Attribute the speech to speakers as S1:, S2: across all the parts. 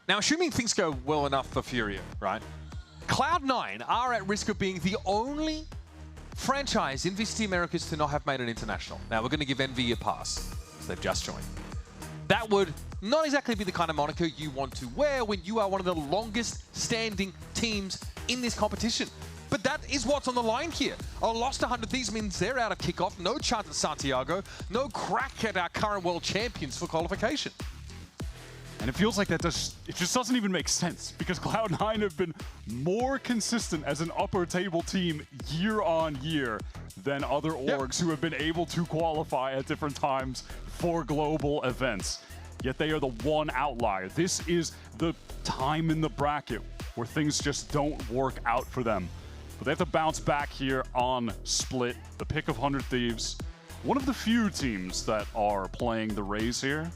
S1: Now, assuming things go well enough for Furia, right? Cloud9 are at risk of being the only franchise in VCT Americas to not have made an international. Now, we're going to give Envy a pass, because they've just joined. That would not exactly be the kind of moniker you want to wear when you are one of the longest standing teams in this competition. But that is what's on the line here. A loss to 100 Thieves means they're out of kickoff, no chance at Santiago, no crack at our current world champions for qualification.
S2: And it feels like it just doesn't even make sense, because Cloud9 have been more consistent as an upper table team year on year than other orgs who have been able to qualify at different times for global events. Yet they are the one outlier. This is the time in the bracket where things just don't work out for them. But they have to bounce back here on Split, the pick of 100 Thieves. One of the few teams that are playing the Raze here.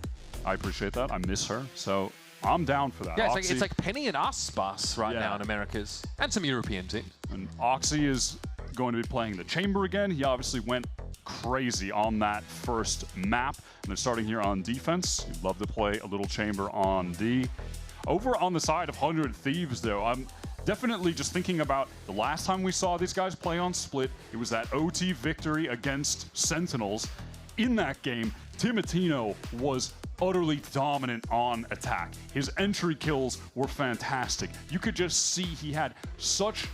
S2: I appreciate that. I miss her, so I'm down for that.
S1: Yeah, it's like Penny and us bus right now in Americas, and some European teams.
S2: And Oxy is going to be playing the Chamber again. He obviously went crazy on that first map, and they're starting here on defense. You'd love to play a little Chamber on D. Over on the side of 100 Thieves, though, I'm definitely just thinking about the last time we saw these guys play on Split. It was that OT victory against Sentinels. In that game, Timotino was utterly dominant on attack. His entry kills were fantastic. You could just see he had such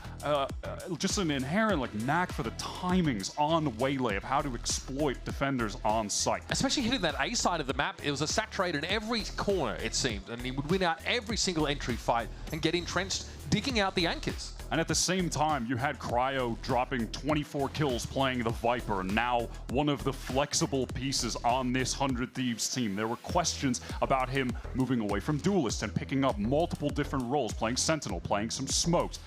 S2: just an inherent knack for the timings on Waylay of how to exploit defenders on site.
S1: Especially hitting that A side of the map, it was a saturated in every corner, it seemed, and he would win out every single entry fight and get entrenched, digging out the anchors.
S2: And at the same time, you had Cryo dropping 24 kills playing the Viper, now one of the flexible pieces on this 100 Thieves team. There were questions about him moving away from Duelist and picking up multiple different roles, playing Sentinel, playing some smokes.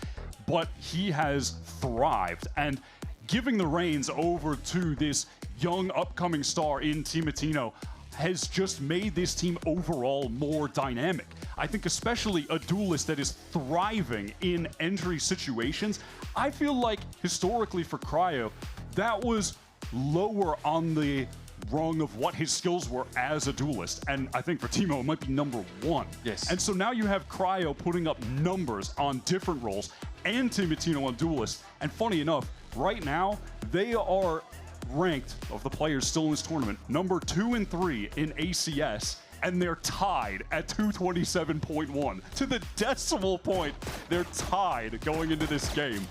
S2: But he has thrived, and giving the reins over to this young upcoming star in Timotino has just made this team overall more dynamic. I think especially a Duelist that is thriving in entry situations. I feel like historically for Cryo, that was lower on the rung of what his skills were as a Duelist. And I think for Timo, it might be #1.
S1: Yes.
S2: And so now you have Cryo putting up numbers on different roles and Timotino on Duelist. And funny enough, right now, they are ranked, of the players still in this tournament, #2 and 3 in ACS, and they're tied at 227.1. To the decimal point, they're tied going into this game.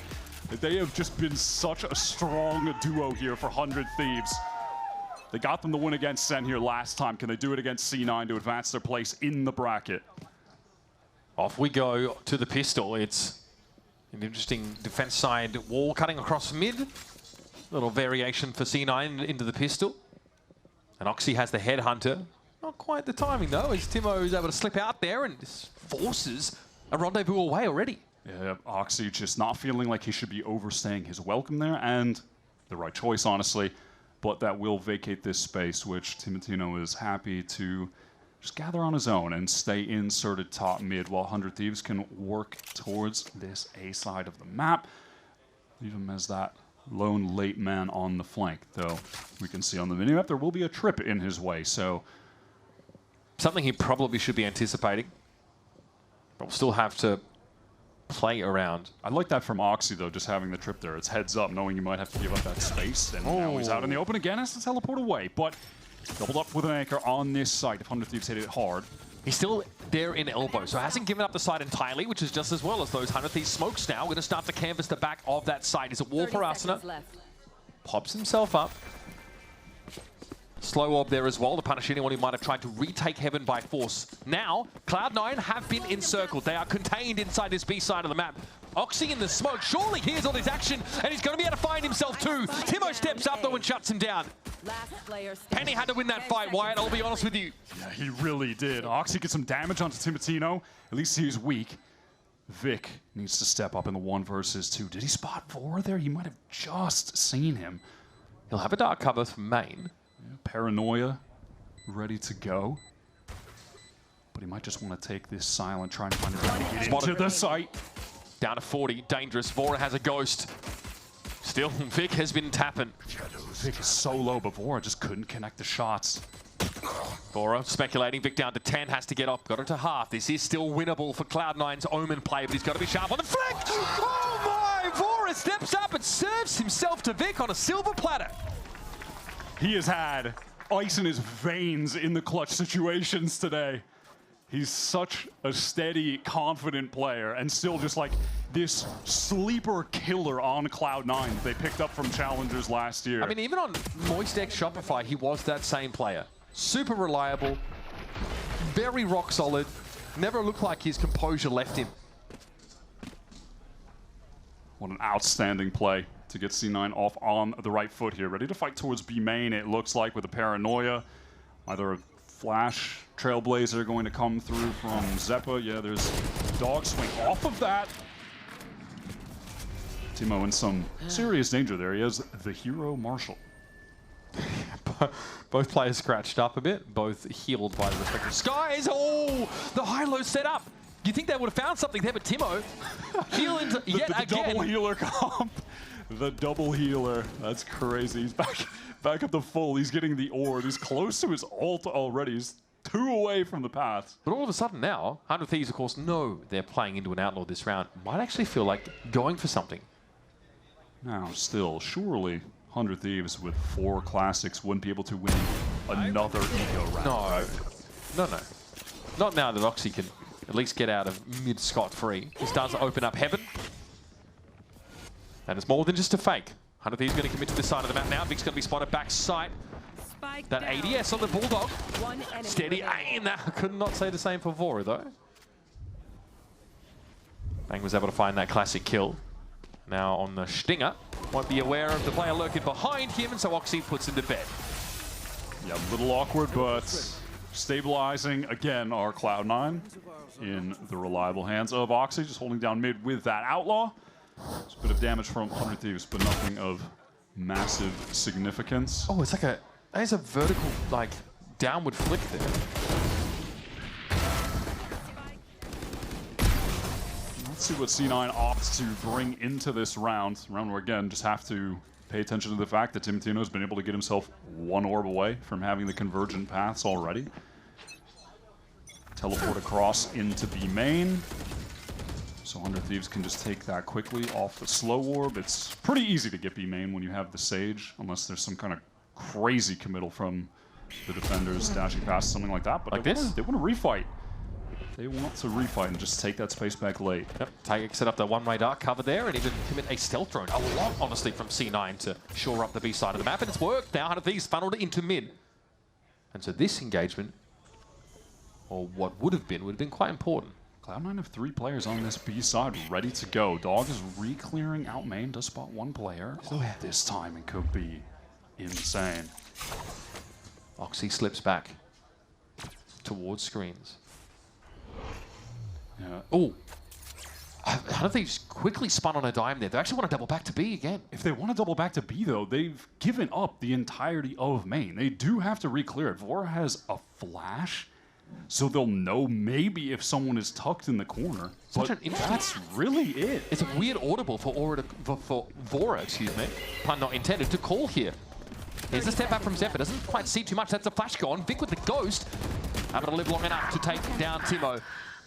S2: They have just been such a strong duo here for 100 Thieves. They got them the win against Sen here last time. Can they do it against C9 to advance their place in the bracket?
S1: Off we go to the pistol. It's an interesting defense side wall cutting across mid. Little variation for C9 into the pistol. And Oxy has the headhunter. Not quite the timing though, as Timo is able to slip out there and just forces a rendezvous away already.
S2: Yeah, Oxy just not feeling like he should be overstaying his welcome there, and the right choice, honestly. But that will vacate this space, which Timotino is happy to just gather on his own and stay inserted top mid, while 100 Thieves can work towards this A side of the map. Leave him as that lone late man on the flank, though we can see on the minimap there will be a trip in his way, so
S1: something he probably should be anticipating, but we'll still have to play around.
S2: I like that from Oxy, though, just having the trip there. It's heads up, knowing you might have to give up that space, and now he's out in the open again, has to teleport away, but doubled up with an anchor on this site if 100 Thieves hit it hard.
S1: He's still there in elbow, so hasn't given up the site entirely, which is just as well as those 100 Thieves smokes now. We're going to start to canvas the back of that site. Is it wall for Asuna? Pops himself up. Slow orb there as well to punish anyone who might have tried to retake Heaven by force. Now, Cloud9 have been encircled. They are contained inside this B side of the map. Oxy in the smoke surely hears all this action, and he's going to be able to find himself too. Timo steps up though and shuts him down. Penny had to win that fight, Wyatt, I'll be honest with you.
S2: Yeah, he really did. Oxy gets some damage onto Timotino. At least he's weak. Vic needs to step up in the 1 versus 2. Did he spot 4 there? He might have just seen him.
S1: He'll have a dark cover from main.
S2: Yeah, Paranoia ready to go. But he might just want to take this silent, try and find a way to get into the site.
S1: Down to 40, dangerous. Vora has a ghost. Still, Vic has been tapping.
S2: Vic is so low, but Vora just couldn't connect the shots.
S1: Vora speculating, Vic down to 10, has to get up, got it to half. This is still winnable for Cloud9's Omen play, but he's got to be sharp on the flick! Oh my! Vora steps up and serves himself to Vic on a silver platter.
S2: He has had ice in his veins in the clutch situations today. He's such a steady, confident player, and still just like this sleeper killer on Cloud9 that they picked up from Challengers last year.
S1: I mean, even on Moist X Shopify, he was that same player. Super reliable, very rock solid, never looked like his composure left him.
S2: What an outstanding play to get C9 off on the right foot here. Ready to fight towards B main, it looks like, with a paranoia. Either a flash Trailblazer going to come through from Zeppa. Yeah, there's dog swing off of that. Timo in some serious danger there. He has the hero Marshall.
S1: Both players scratched up a bit, both healed by the respective skies. Oh, the high-low set up. You think they would have found something there, but Timo healing yet
S2: the
S1: again.
S2: Double healer comp. The double healer. That's crazy. He's back up to full. He's getting the orb. He's close to his ult already. He's 2 away from the path.
S1: But all of a sudden now, 100 Thieves, of course, know they're playing into an outlaw this round. Might actually feel like going for something.
S2: Now, still, surely 100 Thieves with 4 classics wouldn't be able to win another eco round.
S1: No,
S2: right?
S1: no. Not now that Oxy can at least get out of mid scot-free. He starts to open up heaven. And it's more than just a fake. 100 Thieves going to commit to this side of the map now. Vic's going to be spotted back sight. That ADS on the Bulldog. Steady aim. I could not say the same for Vora, though. Bang was able to find that classic kill. Now on the Stinger. Won't be aware of the player lurking behind him, and so Oxy puts him to bed.
S2: Yeah, a little awkward, but stabilizing again our Cloud9 in the reliable hands of Oxy, just holding down mid with that Outlaw. It's a bit of damage from 100 Thieves, but nothing of massive significance.
S1: Oh, it's like there's a vertical, like, downward flick there.
S2: Let's see what C9 opts to bring into this round. Round where, again, just have to pay attention to the fact that Timotino has been able to get himself 1 orb away from having the convergent paths already. Teleport across into B main. So 100 Thieves can just take that quickly off the slow orb. It's pretty easy to get B main when you have the Sage, unless there's some kind of crazy committal from the defenders dashing past something like that. But
S1: like
S2: they want to refight. They want to refight and just take that space back late.
S1: Yep, Tiger set up the one-way dark cover there and even commit a stealth drone. A lot, honestly, from C9 to shore up the B side of the map, and it's worked. Now 100 Thieves funneled into mid. And so this engagement, or what would have been quite important.
S2: Cloud9 have 3 players on this B side ready to go. Dog is re-clearing out main, does spot 1 player. Oh, this time it could be insane.
S1: Oxy slips back towards screens.
S2: Yeah.
S1: Oh, I don't think he's quickly spun on a dime there. They actually want to double back to B again.
S2: If they want to double back to B, though, they've given up the entirety of main. They do have to re-clear it. Vora has a flash, so they'll know maybe if someone is tucked in the corner. But that's really it.
S1: It's a weird audible for Vora, excuse me, pun not intended, to call here. Here's a step back from Zeppa. Doesn't quite see too much. That's a flash gone. Vic with the ghost. Able to live long enough to take down Timo.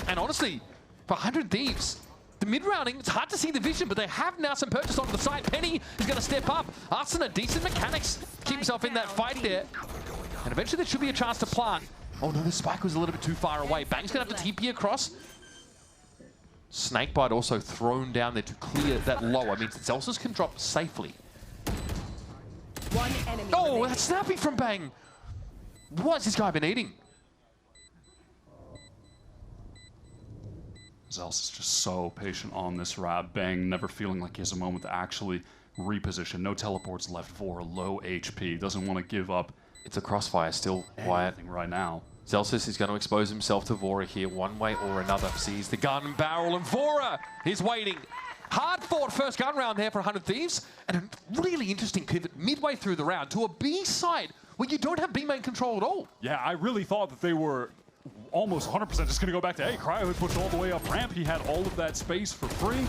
S1: And honestly, for 100 Thieves, the mid-rounding, it's hard to see the vision, but they have now some purchase onto the side. Penny is going to step up. Arsena, decent mechanics. Keep himself in that fight there. And eventually there should be a chance to plant. Oh no, the spike was a little bit too far away. Bang's going to have to TP across. Snakebite also thrown down there to clear that low. I mean, Celsius can drop safely.
S3: One enemy
S1: oh, that's snappy from Bang. What's this guy been eating?
S2: Zels is just so patient on this route. Bang never feeling like he has a moment to actually reposition. No teleports left for low HP. Doesn't want to give up.
S1: It's a crossfire still, Wyatt.
S2: Right now.
S1: Celsius is going to expose himself to Vora here one way or another. Sees the gun barrel and Vora is waiting. Hard fought first gun round there for 100 Thieves. And a really interesting pivot midway through the round to a B side where you don't have B main control at all.
S2: Yeah, I really thought that they were almost 100% just going to go back to A. Cryo had pushed all the way up ramp. He had all of that space for free.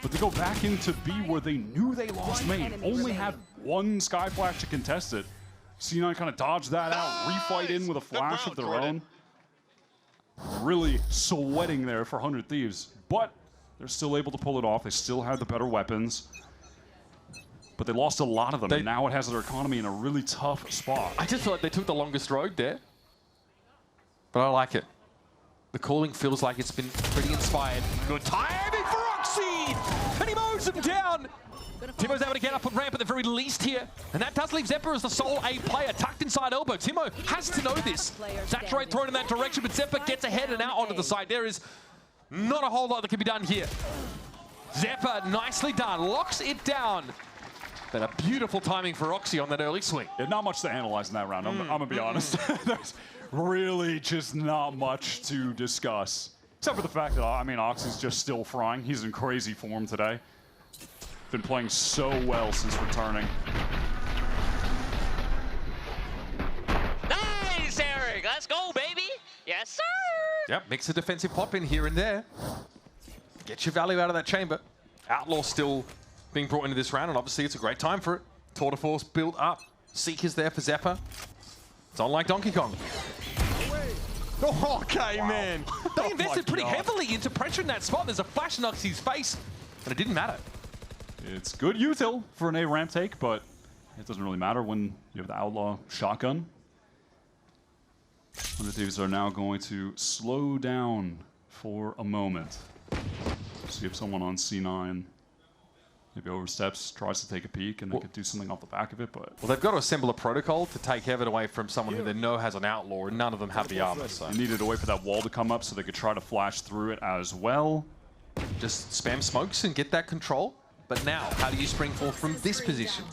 S2: But to go back into B where they knew they lost main, only had 1 Sky Flash to contest it. C9 kind of dodged that out, refight in with a flash of their own. Really sweating there for 100 Thieves, but they're still able to pull it off. They still had the better weapons, but they lost a lot of them, and now it has their economy in a really tough spot.
S1: I just feel like they took the longest road there, but I like it. The calling feels like it's been pretty inspired. Good timing for Oxy, and he mows him down. Timo's able to get up on ramp at the very least here, and that does leave Zeppa as the sole A player, tucked inside elbow. Timo has to know this. Saturate thrown in that direction, but Zeppa gets ahead and out onto the side. There is not a whole lot that can be done here. Zeppa, nicely done, locks it down. But a beautiful timing for Oxy on that early swing.
S2: Yeah, not much to analyze in that round, I'm gonna be honest. There's really just not much to discuss. Except for the fact that, I mean, Oxy's just still frying. He's in crazy form today. Been playing so well since returning.
S4: Nice, Eric. Let's go, baby. Yes, sir.
S1: Yep, mix a defensive pop in here and there. Get your value out of that chamber. Outlaw still being brought into this round, and obviously it's a great time for it. Tour de Force built up. Seeker's there for Zeppa. It's on like Donkey Kong. Oh, okay, wow. Man. They invested pretty heavily into pressuring that spot. There's a flash in Oxy's face, and it didn't matter.
S2: It's good util for an A ramp take, but it doesn't really matter when you have the Outlaw shotgun. 100 Thieves are now going to slow down for a moment. See if someone on C9 maybe oversteps, tries to take a peek, and they could do something off the back of it, but...
S1: Well, they've got to assemble a protocol to take Heaven away from someone who they know has an Outlaw, and none of them have the armor, so...
S2: They needed to wait for that wall to come up so they could try to flash through it as well.
S1: Just spam smokes and get that control. But now, how do you spring forth from this position?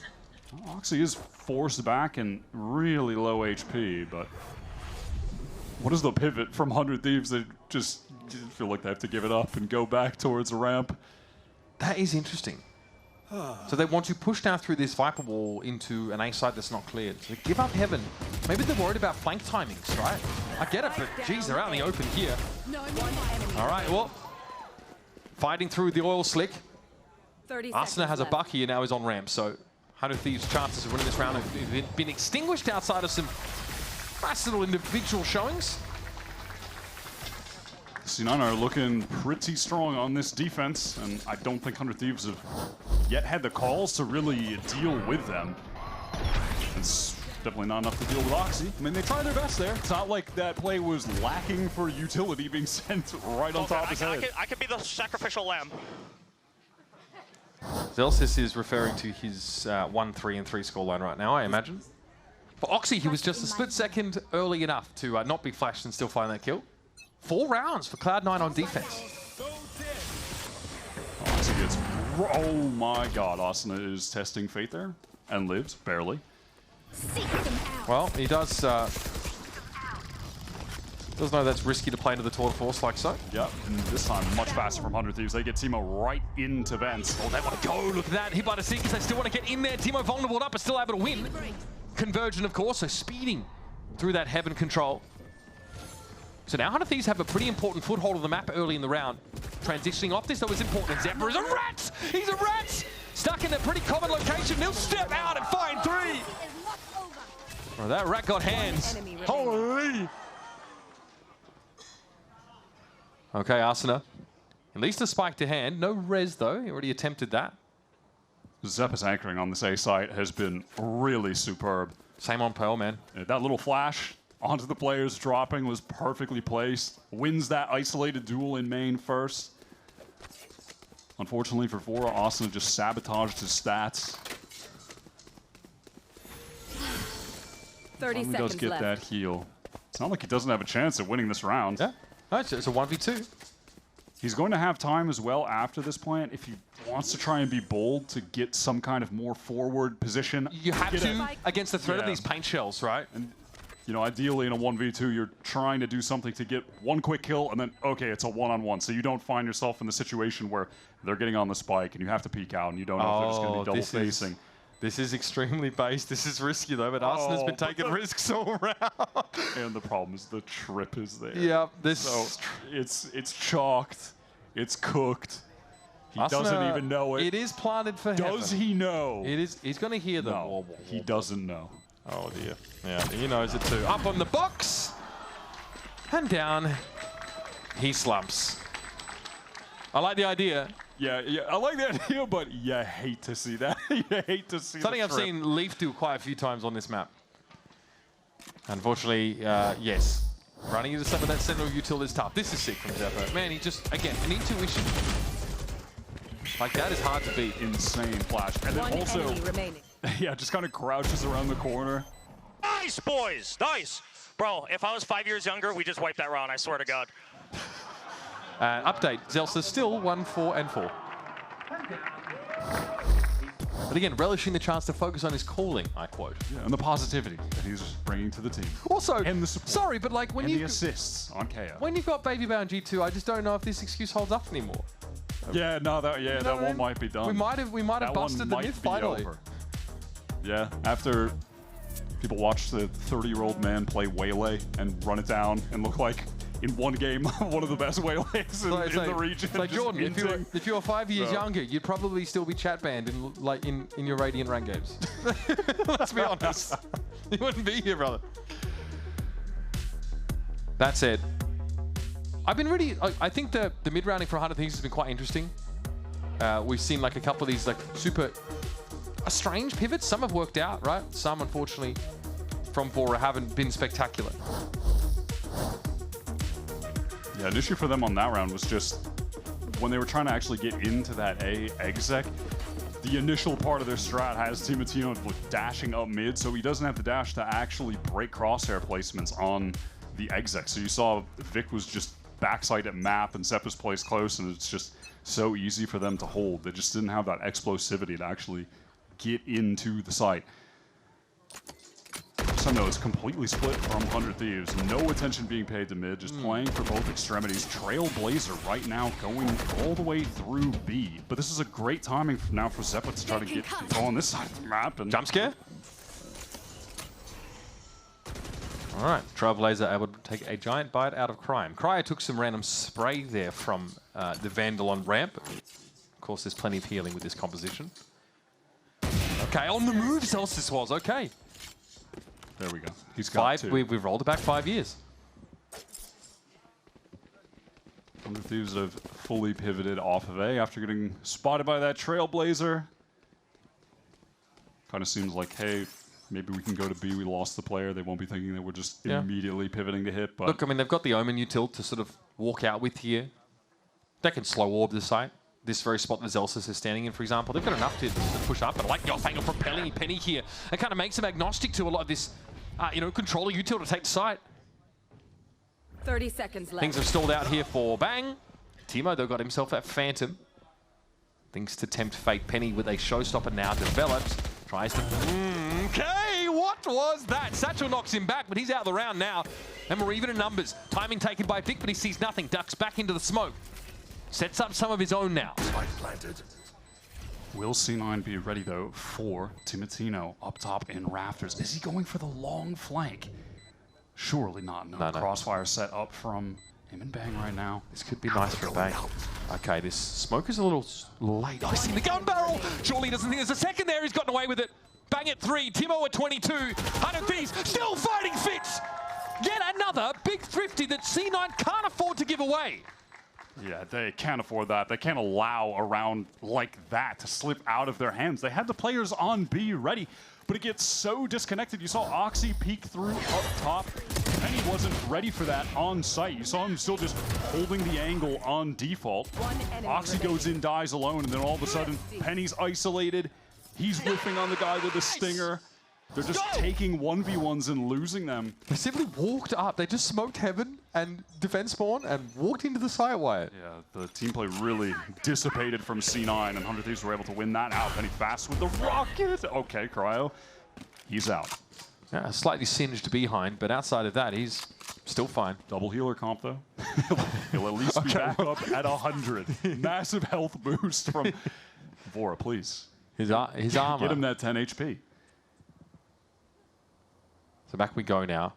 S2: Well, Oxy is forced back and really low HP, but... What is the pivot from 100 Thieves? They just feel like they have to give it up and go back towards the ramp.
S1: That is interesting. So they want to push down through this Viper wall into an A site that's not cleared. So they give up Heaven. Maybe they're worried about flank timings, right? I get it, but geez, they're out in the open here. All right, well, fighting through the oil slick. Arsena has a buck here, now he's on ramp, so 100 Thieves' chances of winning this round have been extinguished outside of some nice little individual showings.
S2: C9 are looking pretty strong on this defense, and I don't think 100 Thieves have yet had the calls to really deal with them. It's definitely not enough to deal with Oxy. I mean, they tried their best there. It's not like that play was lacking for utility being sent right on top of his head.
S4: I could be the sacrificial lamb.
S1: Zelsis is referring to his 1-3-3 scoreline right now, I imagine. For Oxy, he was just a split second early enough to not be flashed and still find that kill. 4 rounds for Cloud9 on defense.
S2: Oxy gets... Oh my god, Arsena is testing fate there and lives, barely.
S1: Well, he does know that's risky to play into the Tour de Force like so.
S2: Yep, and this time much faster from 100 Thieves. They get Timo right into vents.
S1: Oh, they want to go. Look at that. Hit by the Seekers. They still want to get in there. Timo vulnerable up, but still able to win. Conversion, of course, so speeding through that Heaven control. So now 100 Thieves have a pretty important foothold on the map early in the round. Transitioning off this, though, is important. And Zeppa is a rat! He's a rat! Stuck in a pretty common location. He'll step out and find 3. Oh, that rat got hands. Holy! Okay, Arsena. At least a spike to hand. No res, though. He already attempted that.
S2: Zeppa's anchoring on this A site has been really superb.
S1: Same on Pearl, man.
S2: That little flash onto the players dropping was perfectly placed. Wins that isolated duel in main first. Unfortunately for Vora, Arsena just sabotaged his stats.
S3: 30
S2: seconds
S3: left.
S2: He does get that heal. It's not like he doesn't have a chance at winning this round.
S1: Yeah, no, it's a 1v2.
S2: He's going to have time as well after this plant if he wants to try and be bold to get some kind of more forward position.
S1: You have to against the threat of these paint shells, right?
S2: And you know, ideally in a 1v2, you're trying to do something to get one quick kill, and then, okay, it's a one-on-one. So you don't find yourself in the situation where they're getting on the spike, and you have to peek out, and you don't know if they're just going to be double-facing.
S1: This is extremely based. This is risky, though, but Arsena's been taking risks all around.
S2: And the problem is the trip is there.
S1: Yeah,
S2: so it's chalked. It's cooked. He doesn't even know it.
S1: It is planted for Heaven.
S2: Does he know?
S1: It is. He's going to hear the
S2: No, he doesn't know.
S1: Oh dear. Yeah, he knows it too. Up on the box! And down. He slumps. I like the idea.
S2: Yeah, I like the idea, but you hate to see that. You hate to see
S1: Something I've seen Leaf do quite a few times on this map. Unfortunately, yes. Running into some of that Sentinel util is tough. This is sick from Zeppo. Man, he just, again, an intuition. Like that is hard to beat.
S2: Insane flash. And then also, yeah, just kind of crouches around the corner.
S4: Nice, boys. Nice. Bro, if I was 5 years younger, we just wiped that round, I swear to God.
S1: Update, Zelsa's still 1-4-4. But again, relishing the chance to focus on his calling, I quote.
S2: Yeah, and the positivity that he's bringing to the team.
S1: Also,
S2: and the support.
S1: Sorry, but like when
S2: and
S1: you
S2: the assists on KO.
S1: When you've got Baby Bound G2, I just don't know if this excuse holds up anymore.
S2: Yeah, no, that one might be done.
S1: We might have busted the myth finally.
S2: Over. Yeah, after people watch the 30-year-old man play Waylay and run it down and look like, in one game, one of the best Waylays in the region.
S1: It's like, Jordan, if you were 5 years younger, you'd probably still be chat banned in your Radiant rank games. Let's be honest. You wouldn't be here, brother. That said, I've been really, I think the mid-rounding for 100 Thieves has been quite interesting. We've seen like a couple of these like super strange pivots. Some have worked out, right? Some, unfortunately, from Vora haven't been spectacular.
S2: Yeah, an issue for them on that round was just when they were trying to actually get into that A exec, the initial part of their strat has Timatino dashing up mid, so he doesn't have the dash to actually break crosshair placements on the exec. So you saw Vic was just backside at map and Zep was placed close, and it's just so easy for them to hold. They just didn't have that explosivity to actually get into the site. So no, it's completely split from 100 Thieves. No attention being paid to mid, just playing for both extremities. Trailblazer right now going all the way through B. But this is a great timing now for Zeppa to try to get control on this side of the map. And
S1: jump scare? All right, Trailblazer able to take a giant bite out of Crime. Cryo took some random spray there from the Vandal on ramp. Of course, there's plenty of healing with this composition. Okay, on the move, Celsius was, okay.
S2: There we go. He's got two.
S1: We've rolled it back 5 years.
S2: 100 Thieves have fully pivoted off of A after getting spotted by that Trailblazer. Kind of seems like, hey, maybe we can go to B. We lost the player. They won't be thinking that we're just immediately pivoting to hit. But
S1: look, I mean, they've got the Omen util to sort of walk out with here. They can slow orb the site. This very spot that Zelsis is standing in, for example. They've got enough to push up. But I like the off-angle propelling Penny here. It kind of makes them agnostic to a lot of this, controller util to take the site.
S3: 30 seconds left.
S1: Things have stalled out here for Bang. Timo, though, got himself that Phantom. Things to tempt fate. Penny with a showstopper now developed. Tries to... Okay, what was that? Satchel knocks him back, but he's out of the round now. And we're even in numbers. Timing taken by Vic, but he sees nothing. Ducks back into the smoke. Sets up some of his own now.
S2: Will C9 be ready, though, for Timatino up top in Rafters? Is he going for the long flank? Surely not. No. Crossfire set up from him and Bang right now.
S1: This could be nice for Bang. Okay, this smoke is a little late. I see the gun barrel. Surely he doesn't think there's a second there. He's gotten away with it. Bang at 3. Timo at 22. 100 Thieves still fighting Fitz. Yet another big Thrifty that C9 can't afford to give away.
S2: Yeah, they can't afford that. They can't allow a round like that to slip out of their hands. They had the players on B ready, but it gets so disconnected. You saw Oxy peek through up top. Penny wasn't ready for that on site. You saw him still just holding the angle on default. Oxy goes in, dies alone, and then all of a sudden, Penny's isolated. He's whiffing on the guy with a stinger. They're just taking 1v1s and losing them.
S1: They simply walked up. They just smoked Heaven and defense spawn and walked into the site wire.
S2: Yeah, the team play really dissipated from C9, and 100 Thieves were able to win that out. Penny fast with the rocket. Okay, Cryo, he's out.
S1: Yeah, a slightly singed behind, but outside of that, he's still fine.
S2: Double healer comp, though. He'll at least be back up at 100. Massive health boost from Vora, please.
S1: His armor.
S2: Get him that 10 HP.
S1: So back we go now.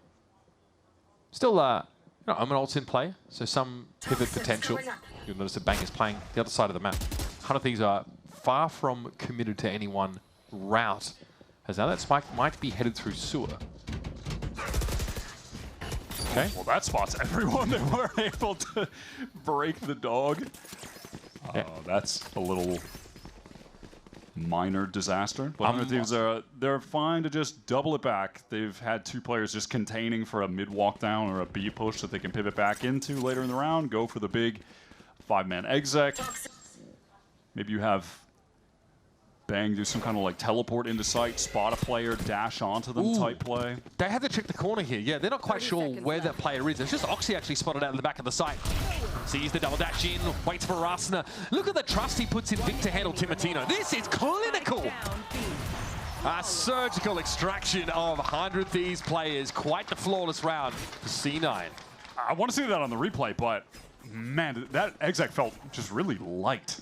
S1: Still, Omen ult's in play, so some pivot potential. You'll notice that Bang is playing the other side of the map. 100 Thieves are far from committed to any one route As now that spike might be headed through sewer. Okay.
S2: Well, that spots everyone. They were able to break the dog.
S1: Yeah.
S2: That's a little minor disaster. But 100 Thieves they're fine to just double it back. They've had 2 players just containing for a mid walk down or a B push that they can pivot back into later in the round. Go for the big 5-man exec. Maybe you have Bang do some kind of like teleport into sight, spot a player, dash onto them type play.
S1: They had to check the corner here. Yeah, they're not quite sure where that player is. It's just Oxy actually spotted out in the back of the site. Sees the double dash in, waits for Rasna. Look at the trust he puts in Vic to handle Timotino. This is clinical. A surgical extraction of 100 Thieves players. Quite the flawless round for C9.
S2: I want to see that on the replay, but man, that exec felt just really light.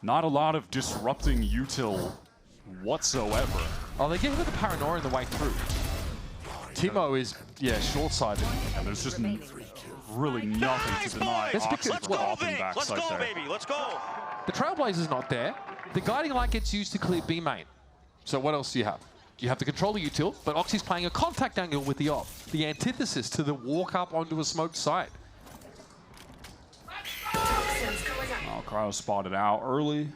S2: Not a lot of disrupting util whatsoever.
S1: Oh, they give him the paranoia on the way through. Timo is, yeah, short-sided.
S2: And there's just really nothing to deny.
S1: That's because,
S4: Let's go, Vic. Let's go, baby. Let's go.
S1: The Trailblazer's not there. The guiding light gets used to clear B main. So what else do you have? You have the controller util, but Oxy's playing a contact angle with the op. The antithesis to the walk up onto a smoked site.
S2: Oh, Cryo spotted out early.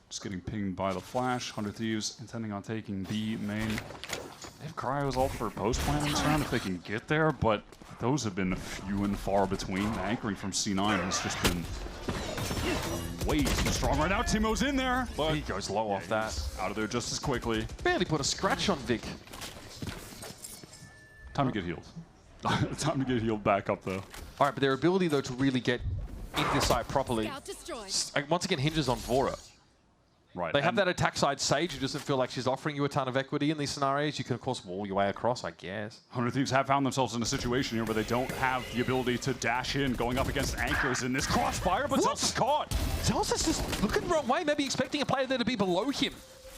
S2: Just getting pinged by the flash. 100 Thieves intending on taking B main. They have Cryo's ult for post planning round if they can get there, but those have been few and far between. The anchoring from C9 has just been way too strong right now. Timo's in there, but
S1: he goes low off that.
S2: Out of there just as quickly.
S1: Barely put a scratch on Vic.
S2: Time to get healed. Time to get healed back up though.
S1: All right, but their ability though to really get into the site properly once again hinges on Vora.
S2: Right.
S1: They have that attack side Sage who doesn't feel like she's offering you a ton of equity in these scenarios. You can of course wall your way across, I guess.
S2: 100 Thieves have found themselves in a situation here where they don't have the ability to dash in, going up against anchors in this crossfire, but Zelsa's caught.
S1: Zelsa's just looking the wrong way, maybe expecting a player there to be below him.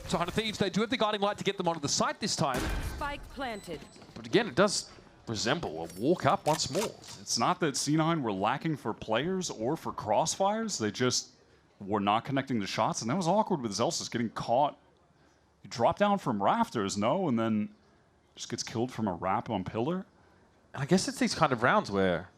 S1: So 100 Thieves, they do have the guiding light to get them onto the site this time.
S3: Spike planted.
S1: But again, it does resemble a walk up once more.
S2: It's not that C9 were lacking for players or for crossfires, they just were not connecting the shots, and that was awkward with Zelsa's getting caught. He dropped down from rafters, no, and then just gets killed from a wrap on pillar.
S1: And I guess it's these kind of rounds where,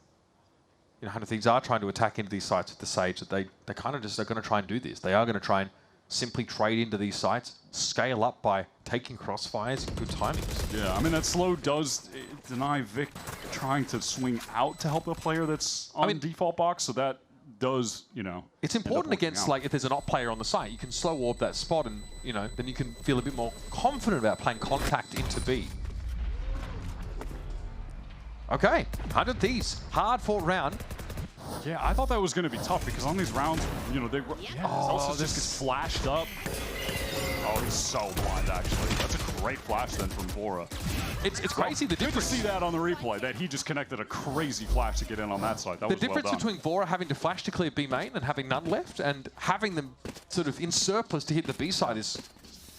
S1: you know, 100 Thieves are trying to attack into these sites with the Sage, that they kind of just are going to try and do this. They are going to try and simply trade into these sites, scale up by taking crossfires and good timings.
S2: Yeah, I mean, that slow does deny Vic trying to swing out to help a player that's on default box, so that does, you know...
S1: It's important against, like, if there's an op player on the site, you can slow warp that spot and, you know, then you can feel a bit more confident about playing contact into B. Okay, 100 Thieves, hard fought round.
S2: Yeah, I thought that was going to be tough because on these rounds, you know, they were... Yeah, Zelsa just gets flashed up. Oh, he's so blind, actually. That's a great flash then from Vora.
S1: It's crazy the difference.
S2: Good to see that on the replay, that he just connected a crazy flash to get in on that side. That
S1: the
S2: was well
S1: difference
S2: done.
S1: between Vora having to flash to clear B main and having none left, and having them sort of in surplus to hit the B side is...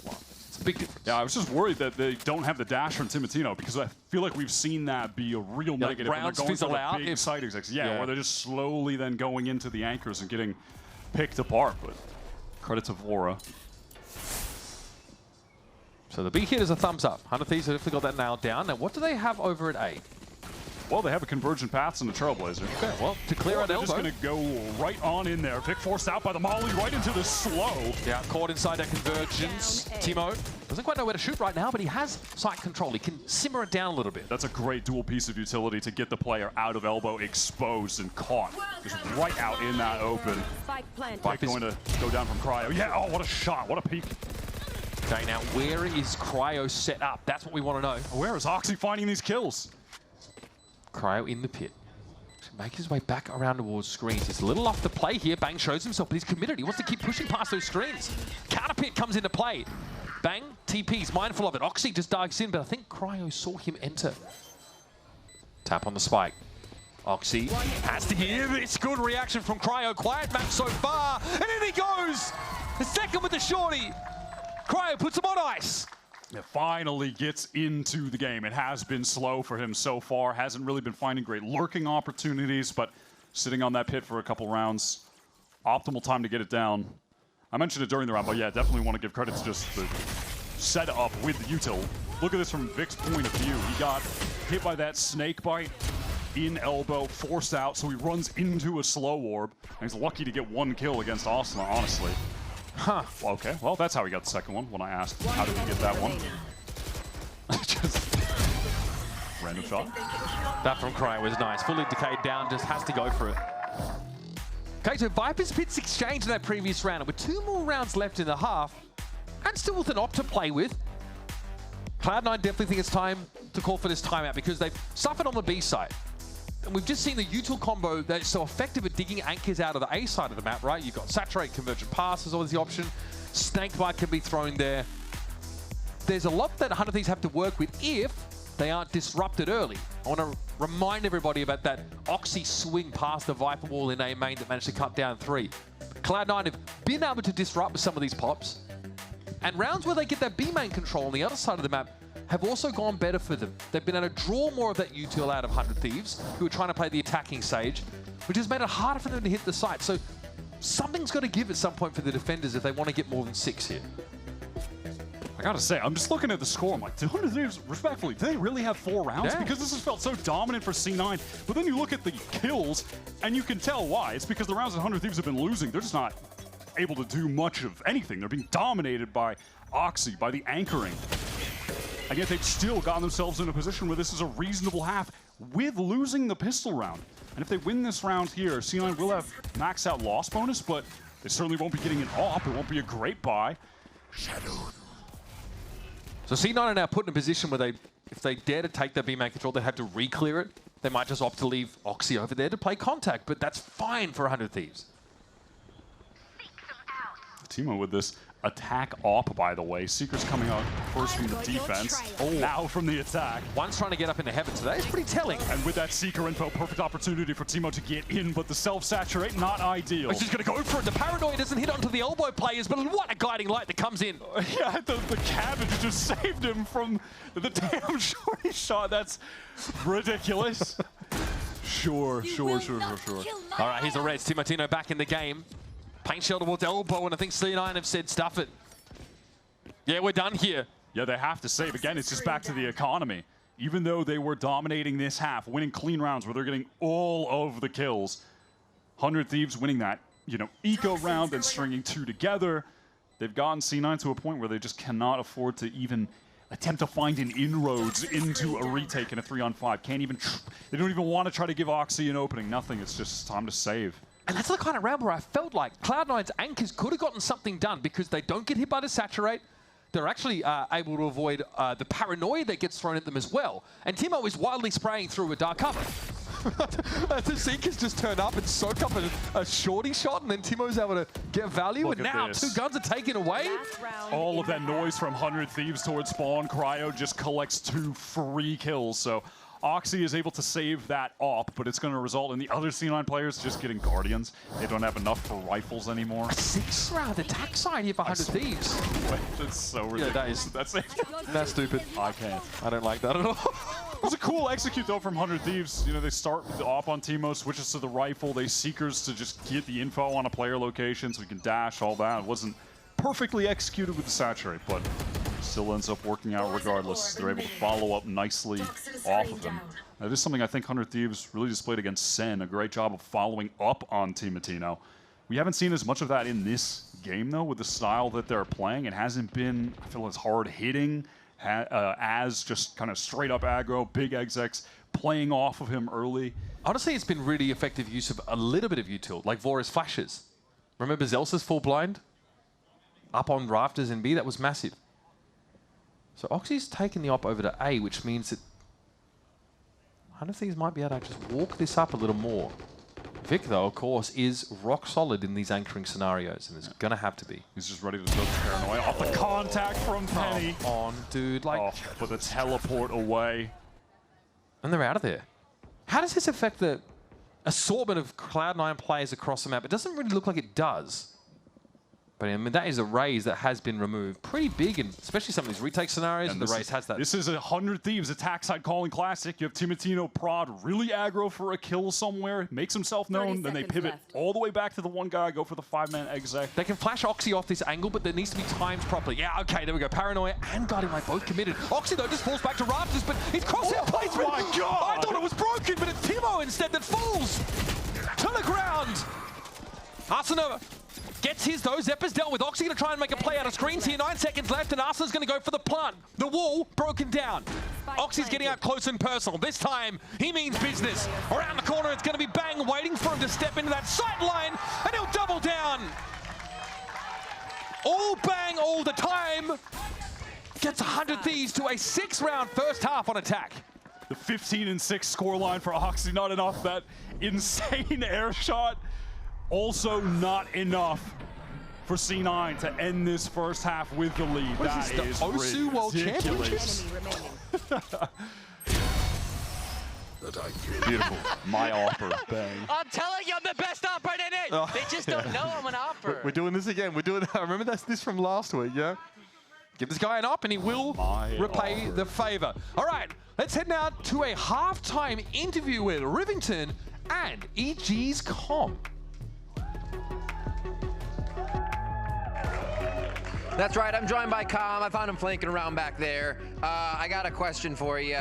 S1: Well, it's a big difference.
S2: Yeah, I was just worried that they don't have the dash from Timotino because I feel like we've seen that be a real negative when they're going for the big side execs. Yeah, where they're just slowly then going into the anchors and getting picked apart. But credit to Vora.
S1: So the B hit is a thumbs up. 100 Thieves have definitely got that nailed down. Now, what do they have over at A?
S2: Well, they have a convergent paths and a Trailblazer.
S1: Okay, well, to clear out elbow.
S2: They're just going to go right on in there. Vic forced out by the molly right into the slow.
S1: Yeah, caught inside that convergence. Timo doesn't quite know where to shoot right now, but he has sight control. He can simmer it down a little bit.
S2: That's a great dual piece of utility to get the player out of elbow, exposed and caught. Just right out in that open. Spike going to go down from Cryo. Yeah, oh, what a shot. What a peek.
S1: Okay, now where is Cryo set up? That's what we want to know.
S2: Where is Oxy finding these kills?
S1: Cryo in the pit. Make his way back around towards screens. He's a little off the play here. Bang shows himself, but he's committed. He wants to keep pushing past those screens. Counter pit comes into play. Bang, TP's mindful of it. Oxy just dives in, but I think Cryo saw him enter. Tap on the spike. Oxy has to hear this. Good reaction from Cryo. Quiet match so far. And in he goes. The second with the shorty. Cryo puts him on ice.
S2: It finally gets into the game. It has been slow for him so far. Hasn't really been finding great lurking opportunities, but sitting on that pit for a couple rounds. Optimal time to get it down. I mentioned it during the round, but yeah, definitely want to give credit to just the set up with the util. Look at this from Vic's point of view. He got hit by that snake bite in elbow, forced out, so he runs into a slow orb. And he's lucky to get 1 kill against Asuna, honestly.
S1: Huh.
S2: Okay, well, that's how he got the second one when I asked how did he get that one. Just random shot.
S1: That from Cryo was nice. Fully decayed down, just has to go for it. Okay, so Viper's pits exchanged in that previous round, and with 2 more rounds left in the half, and still with an op to play with, Cloud9 definitely think it's time to call for this timeout because they've suffered on the B side. And we've just seen the util combo that's so effective at digging anchors out of the A side of the map, right? You've got Saturate, Convergent Pass is always the option. Snakebite can be thrown there. There's a lot that 100 Thieves have to work with if they aren't disrupted early. I want to remind everybody about that Oxy swing past the Viper wall in A main that managed to cut down 3. Cloud9 have been able to disrupt with some of these pops. And rounds where they get that B main control on the other side of the map have also gone better for them. They've been able to draw more of that util out of 100 Thieves, who are trying to play the attacking Sage, which has made it harder for them to hit the site. So something's got to give at some point for the defenders if they want to get more than 6 here.
S2: I gotta say, I'm just looking at the score. I'm like, 200 Thieves, respectfully, do they really have 4 rounds?
S1: Yeah.
S2: Because this has felt so dominant for C9. But then you look at the kills, and you can tell why. It's because the rounds that 100 Thieves have been losing, they're just not able to do much of anything. They're being dominated by Oxy, by the anchoring. And yet they've still gotten themselves in a position where this is a reasonable half with losing the pistol round. And if they win this round here, C9 will have maxed out loss bonus, but they certainly won't be getting an op. It won't be a great buy.
S1: So C9 are now put in a position where if they dare to take that B-main control, they have to re-clear it. They might just opt to leave Oxy over there to play contact, but that's fine for 100 Thieves.
S2: Timo with this attack op, by the way. Seeker's coming out first from the defense. Oh, now from the attack.
S1: One's trying to get up into heaven, so that is pretty telling.
S2: And with that Seeker info, perfect opportunity for Timo to get in, but the self-saturate, not ideal.
S1: He's just going to go for it. The paranoia doesn't hit onto the elbow players, but what a guiding light that comes in.
S2: Yeah, the cabbage just saved him from the damn shorty shot. That's ridiculous. Sure.
S1: All right, here's the Reds. Timotino back in the game. Paint shell towards elbow, and I think C9 have said, stuff it. Yeah, we're done here.
S2: Yeah, they have to save. Again, it's just back to the economy. Even though they were dominating this half, winning clean rounds where they're getting all of the kills, 100 Thieves winning that, eco round and stringing 2 together, they've gotten C9 to a point where they just cannot afford to even attempt to find an inroads into a retake in a 3-on-5. They don't even want to try to give Oxy an opening. Nothing. It's just time to save.
S1: And that's the kind of round where I felt like Cloud9's anchors could have gotten something done because they don't get hit by the saturate. They're actually able to avoid the paranoia that gets thrown at them as well. And Timo is wildly spraying through a dark cover. The Seekers just turn up and soak up a shorty shot, and then Timo's able to get value.
S2: Look
S1: and
S2: at
S1: now
S2: this.
S1: 2 guns are taken away.
S2: All of that noise from 100 Thieves towards spawn. Cryo just collects 2 free kills. So Oxy is able to save that op, but it's going to result in the other C9 players just getting Guardians. They don't have enough for rifles anymore.
S1: A 6-round attack side here for 100 Thieves.
S2: That's so ridiculous.
S1: Yeah, that's stupid.
S2: I can't.
S1: I don't like that at all.
S2: It was a cool execute, though, from 100 Thieves. They start with the op on Timo, switches to the rifle. They Seekers to just get the info on a player location so we can dash, all that. It wasn't perfectly executed with the saturate, but still ends up working out regardless. They're able to follow up nicely off of him. That is something I think 100 Thieves really displayed against Sen. A great job of following up on Timotino. We haven't seen as much of that in this game, though, with the style that they're playing. It hasn't been, I feel, as hard-hitting as just kind of straight-up aggro, big execs, playing off of him early.
S1: Honestly, it's been really effective use of a little bit of util, like Vora's flashes. Remember Zelsa's full blind? Up on rafters in B, that was massive. So Oxy's taken the op over to A, which means that 100 Thieves might be able to just walk this up a little more. Vic, though, of course, is rock solid in these anchoring scenarios, and there's going to have to be.
S2: He's just ready to throw the paranoia off the contact from Penny.
S1: Come on, dude. Like,
S2: but the teleport away.
S1: And they're out of there. How does this affect the assortment of Cloud9 players across the map? It doesn't really look like it does. But I mean, that is a Raze that has been removed pretty big, and especially some of these retake scenarios, and the Raze has that.
S2: This is a 100 Thieves attack side calling classic. You have Timotino Prod really aggro for a kill somewhere, makes himself known, then they pivot all the way back to the one guy, go for the 5-man exec.
S1: They can flash Oxy off this angle, but there needs to be timed properly. Yeah, okay, there we go. Paranoia and Guiding Light both committed. Oxy, though, just falls back to Rafters, but his crosshair placement.
S2: Oh my God!
S1: I thought it was broken, but it's Timo instead that falls to the ground. Arsenova gets his, though. Zeppa's dealt with. Oxy going to try and make a play out of screens here. 9 seconds left, and Arsenal's going to go for the plant. The wall broken down. Oxy's getting out close and personal. This time, he means business. Around the corner, it's going to be Bang waiting for him to step into that sight line, and he'll double down. All Bang all the time. Gets 100 Thieves to a 6-round first half on attack.
S2: The 15-6 scoreline for Oxy, not enough. That insane air shot. Also not enough for C9 to end this first half with the lead.
S1: What is this, the Osu World Championships?
S2: Beautiful. My offer, Bang.
S5: I'm telling you, I'm the best operator in it.
S1: Oh.
S5: They just don't know I'm an operator.
S1: We're doing this again. We're doing. I remember this from last week, yeah? Give this guy an up and he will repay the favor. All right, let's head now to a halftime interview with Rivington and EG's Com.
S6: That's right, I'm joined by Com. I found him flanking around back there. I got a question for you.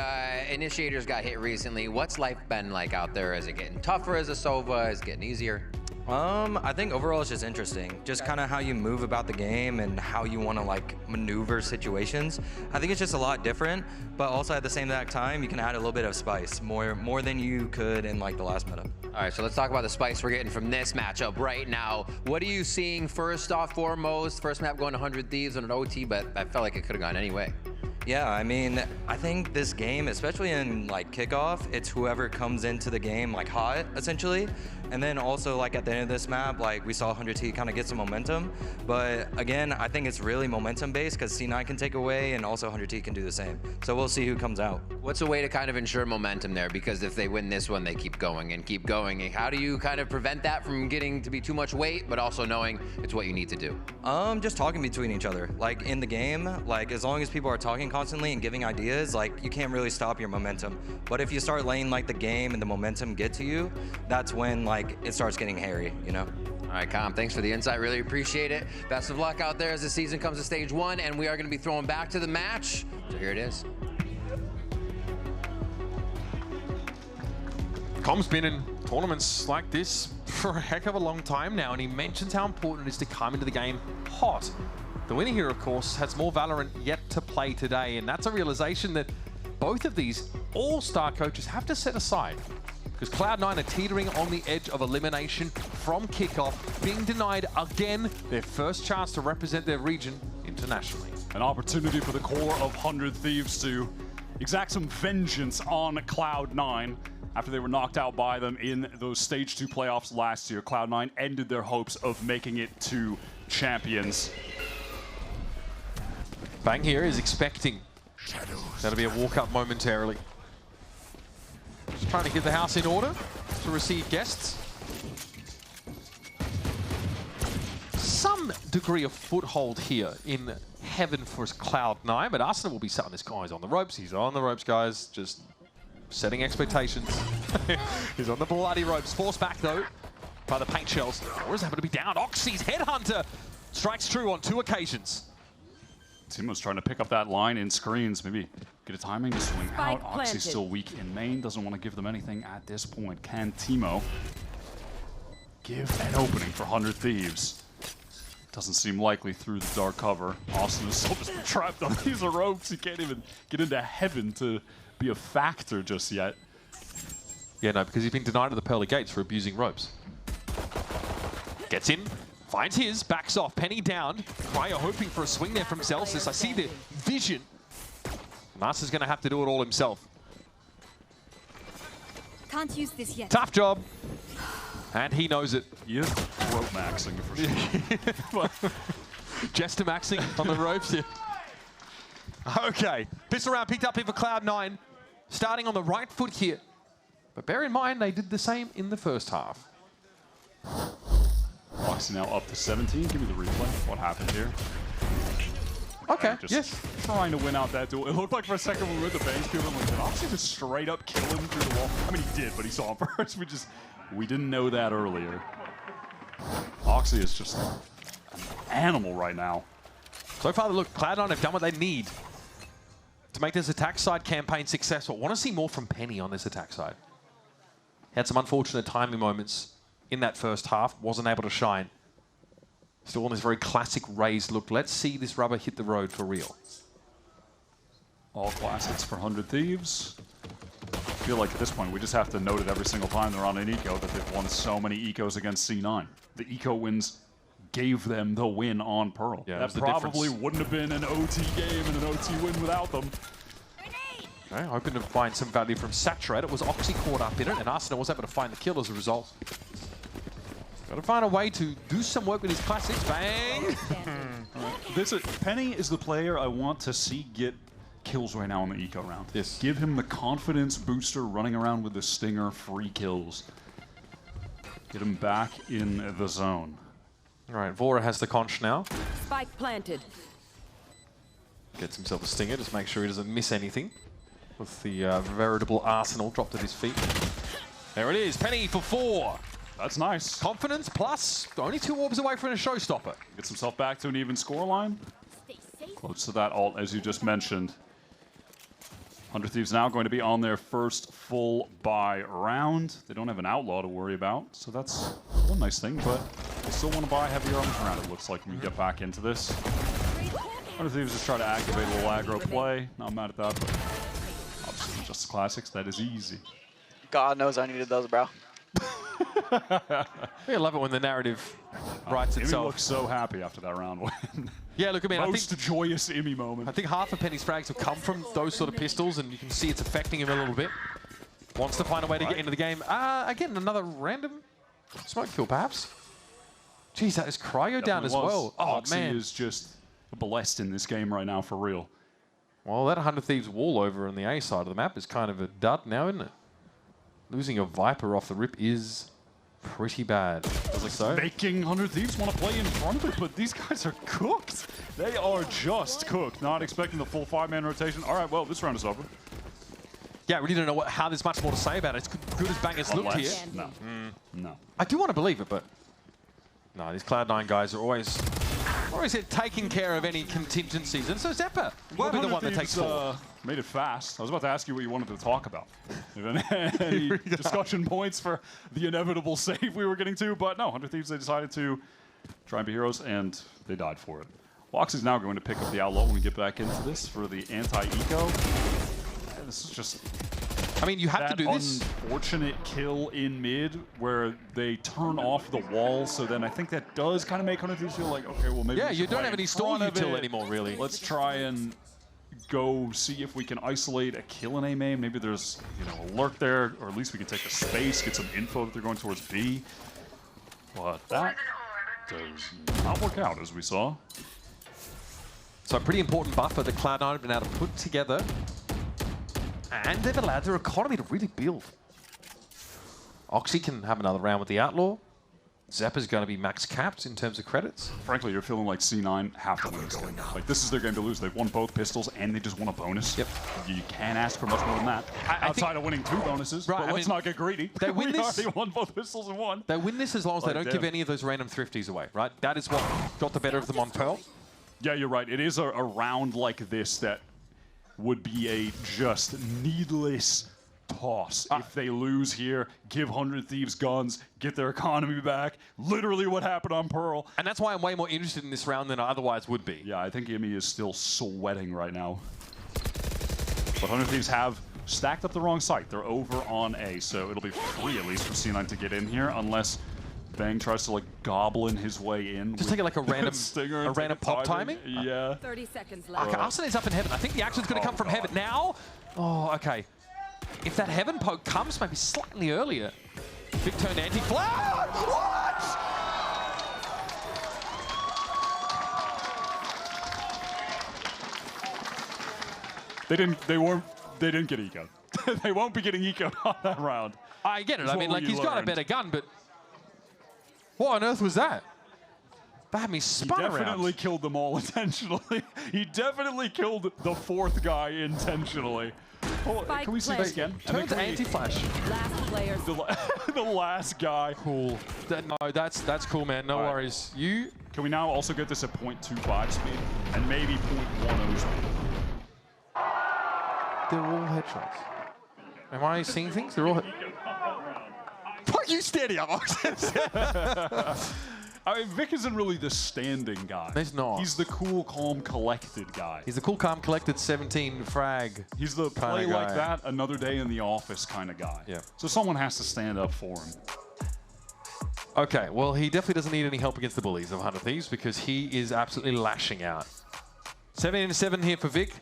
S6: Initiators got hit recently. What's life been like out there? Is it getting tougher as a Sova? Is it getting easier?
S7: I think overall it's just interesting. Just kind of how you move about the game and how you want to like maneuver situations. I think it's just a lot different, but also at the same exact time, you can add a little bit of spice, more than you could in like the last meta.
S6: All right, so let's talk about the spice we're getting from this matchup right now. What are you seeing first off foremost? First map going 100 Thieves on an OT, but I felt like it could have gone any way.
S7: Yeah, I mean, I think this game, especially in like kickoff, it's whoever comes into the game like hot, essentially. And then also like at the end of this map, like we saw 100T kind of get some momentum. But again, I think it's really momentum based because C9 can take away and also 100T can do the same. So we'll see who comes out.
S6: What's a way to kind of ensure momentum there? Because if they win this one, they keep going and keep going. How do you kind of prevent that from getting to be too much weight, but also knowing it's what you need to do?
S7: Just talking between each other. Like in the game, like as long as people are talking constantly and giving ideas, like you can't really stop your momentum. But if you start letting like the game and the momentum get to you, that's when like it starts getting hairy, you know?
S6: All right, Com, thanks for the insight. Really appreciate it. Best of luck out there as the season comes to stage 1, and we are going to be throwing back to the match. So here it is.
S1: Com's been in tournaments like this for a heck of a long time now, and he mentions how important it is to come into the game hot. The winner here, of course, has more Valorant yet to play today, and that's a realization that both of these all-star coaches have to set aside, because Cloud9 are teetering on the edge of elimination from kickoff, being denied again their first chance to represent their region internationally.
S2: An opportunity for the core of 100 Thieves to exact some vengeance on Cloud9 after they were knocked out by them in those Stage 2 playoffs last year. Cloud9 ended their hopes of making it to Champions.
S1: Bang here is expecting that'll be a walk-up momentarily. Just trying to get the house in order to receive guests. Some degree of foothold here in heaven for Cloud9, but Arsenal will be setting this guy's on the ropes. He's on the ropes, guys. Just setting expectations. He's on the bloody ropes. Forced back, though, by the paint shells. Or is happen to be down. Oxy's Headhunter strikes true on 2 occasions.
S2: Timo's trying to pick up that line in screens, maybe get a timing to swing out.
S3: Spike
S2: Oxy's
S3: planted.
S2: still weak in main, doesn't want to give them anything at this point. Can Timo give an opening for 100 Thieves? Doesn't seem likely through the dark cover. Austin is still just trapped on these ropes. He can't even get into heaven to be a factor just yet.
S1: Yeah, no, because he's been denied at the pearly gates for abusing ropes. Gets in. Finds his, backs off, Penny down. Cryo hoping for a swing there from Celsius. I see the vision. Master's going to have to do it all himself.
S3: Can't use this yet.
S1: Tough job. And he knows it.
S2: He is rope maxing for sure.
S1: Jester maxing on the ropes here. Okay, pistol round picked up here for Cloud9. Starting on the right foot here. But bear in mind, they did the same in the first half.
S2: Oxy now up to 17. Give me the replay. What happened here?
S1: Okay,
S2: Just
S1: yes.
S2: trying to win out that duel. It looked like for a second when we were at the bank field, I'm like, did Oxy just straight up kill him through the wall? I mean, he did, but he saw him first. We didn't know that earlier. Oxy is just an animal right now.
S1: So far, look, Cloud9 have done what they need to make this attack side campaign successful. Want to see more from Penny on this attack side. Had some unfortunate timing moments in that first half. Wasn't able to shine. Still on this very classic Raze look. Let's see this rubber hit the road for real.
S2: All classics for 100 Thieves. I feel like at this point, we just have to note it every single time they're on an eco that they've won so many ecos against C9. The eco wins gave them the win on Pearl.
S1: Yeah,
S2: that probably wouldn't have been an OT game and an OT win without them.
S1: Okay, hoping to find some value from Saturate. It was Oxy caught up in it, and Arsenal was able to find the kill as a result. Got to find a way to do some work with his classics. Bang!
S2: Penny is the player I want to see get kills right now in the eco round.
S1: Yes.
S2: Give him the confidence booster running around with the Stinger, free kills. Get him back in the zone.
S1: All right, Vora has the conch now.
S3: Spike planted.
S1: Gets himself a stinger, just make sure he doesn't miss anything. With the veritable arsenal dropped at his feet. There it is, Penny for 4.
S2: That's nice.
S1: Confidence plus only 2 orbs away from a showstopper.
S2: Gets himself back to an even scoreline. Close to that ult, as you just mentioned. 100 Thieves now going to be on their first full buy round. They don't have an outlaw to worry about, so that's one nice thing, but they still want to buy heavy armor round, it looks like, when we get back into this. 100 Thieves just try to activate a little aggro play. Not mad at that, but obviously just classics, that is easy.
S5: God knows I needed those, bro.
S1: I love it when the narrative writes
S2: Immy
S1: itself.
S2: looks so happy after that round win.
S1: Yeah, look, I mean,
S2: Most joyous Immy moment.
S1: I think half of Penny's frags have come from those sort of pistols, and you can see it's affecting him a little bit. Wants to find a way to get into the game. Again, another random smoke kill, perhaps. Jeez, that is Cryo down as well. Oh,
S2: Oxy
S1: man.
S2: is just blessed in this game right now, for real.
S1: Well, that 100 Thieves wall over on the A side of the map is kind of a dud now, isn't it? Losing a Viper off the rip is pretty bad. So
S2: Making 100 Thieves want to play in front of it, but these guys are cooked. They are just cooked. Not expecting the full 5-man rotation. All right, well, this round is over.
S1: yeah, I really don't know how there's much more to say about it. It's good as Bangers looked here.
S2: No. No.
S1: I do want to believe it, but no, these Cloud9 guys are always taking care of any contingencies. And so Zeppa will be the one that takes 4.
S2: Made it fast. I was about to ask you what you wanted to talk about. Any discussion points for the inevitable save we were getting to, but no, 100 Thieves, they decided to try and be heroes, and they died for it. Wox is now going to pick up the outlaw when we get back into this for the anti-eco. This is just...
S1: I mean, you have to do this.
S2: Unfortunate kill in mid where they turn off the wall, so then I think that does kind of make 100 Thieves feel like, okay, well, maybe
S1: Yeah, you don't have any stall util anymore, really.
S2: Let's try and go see if we can isolate a kill in A main. Maybe there's, a lurk there, or at least we can take the space, get some info that they're going towards B. But that does not work out, as we saw.
S1: So a pretty important buffer that Cloud9 have been able to put together. And they've allowed their economy to really build. Oxy can have another round with the Outlaw. Zeppa's going to be max capped in terms of credits.
S2: Frankly, you're feeling like C9 have to win this game. Like, this is their game to lose. They've won both pistols, and they just won a bonus.
S1: Yep.
S2: You can't ask for much more than that. Outside of winning 2 bonuses,
S1: Right,
S2: but let's not get greedy.
S1: They win
S2: We
S1: this.
S2: already won both pistols and won.
S1: They win this as long as they don't give any of those random thrifties away, right? That is what got the better of them on Pearl.
S2: Yeah, you're right. It is a round like this that would be a just needless toss. If they lose here, give 100 Thieves guns, get their economy back. Literally what happened on Pearl.
S1: And that's why I'm way more interested in this round than I otherwise would be.
S2: Yeah, I think Immy is still sweating right now. But 100 Thieves have stacked up the wrong site. They're over on A, so it'll be free at least for C9 to get in here, unless Bang tries to goblin his way in.
S1: Just take like a random
S2: stinger,
S1: a random pop timing.
S2: Yeah.
S3: 30 seconds left.
S1: Okay, Arsenal is up in heaven. I think the action's going to come from heaven now. Oh, okay. If that heaven poke comes maybe slightly earlier. Big turn anti-cloud. What?
S2: They didn't get eco. They won't be getting eco on that round.
S1: I get it. I mean,
S2: what
S1: he's got a
S2: learned.
S1: better gun, but what on earth was that? That had me spun
S2: He definitely
S1: around.
S2: killed them all intentionally. He definitely killed the fourth guy intentionally. Oh, can we see this again?
S1: Turn to anti-flash.
S3: Last player.
S2: The last guy.
S1: Cool. No, that's cool, man. No
S2: All right.
S1: worries.
S2: Can we now also get this at 0.25 speed and maybe 0.10 speed?
S1: They're all headshots. Am I seeing things? They're all. Fuck you, steady up.
S2: I mean, Vic isn't really the standing guy.
S1: He's not.
S2: He's the cool, calm, collected guy.
S1: He's the cool, calm, collected 17 frag.
S2: He's the
S1: kinda
S2: play like
S1: guy.
S2: that, another day in the office kind of guy.
S1: Yeah.
S2: So someone has to stand up for him.
S1: Okay, well, he definitely doesn't need any help against the bullies of 100 Thieves because he is absolutely lashing out. 17-7 here for Vic.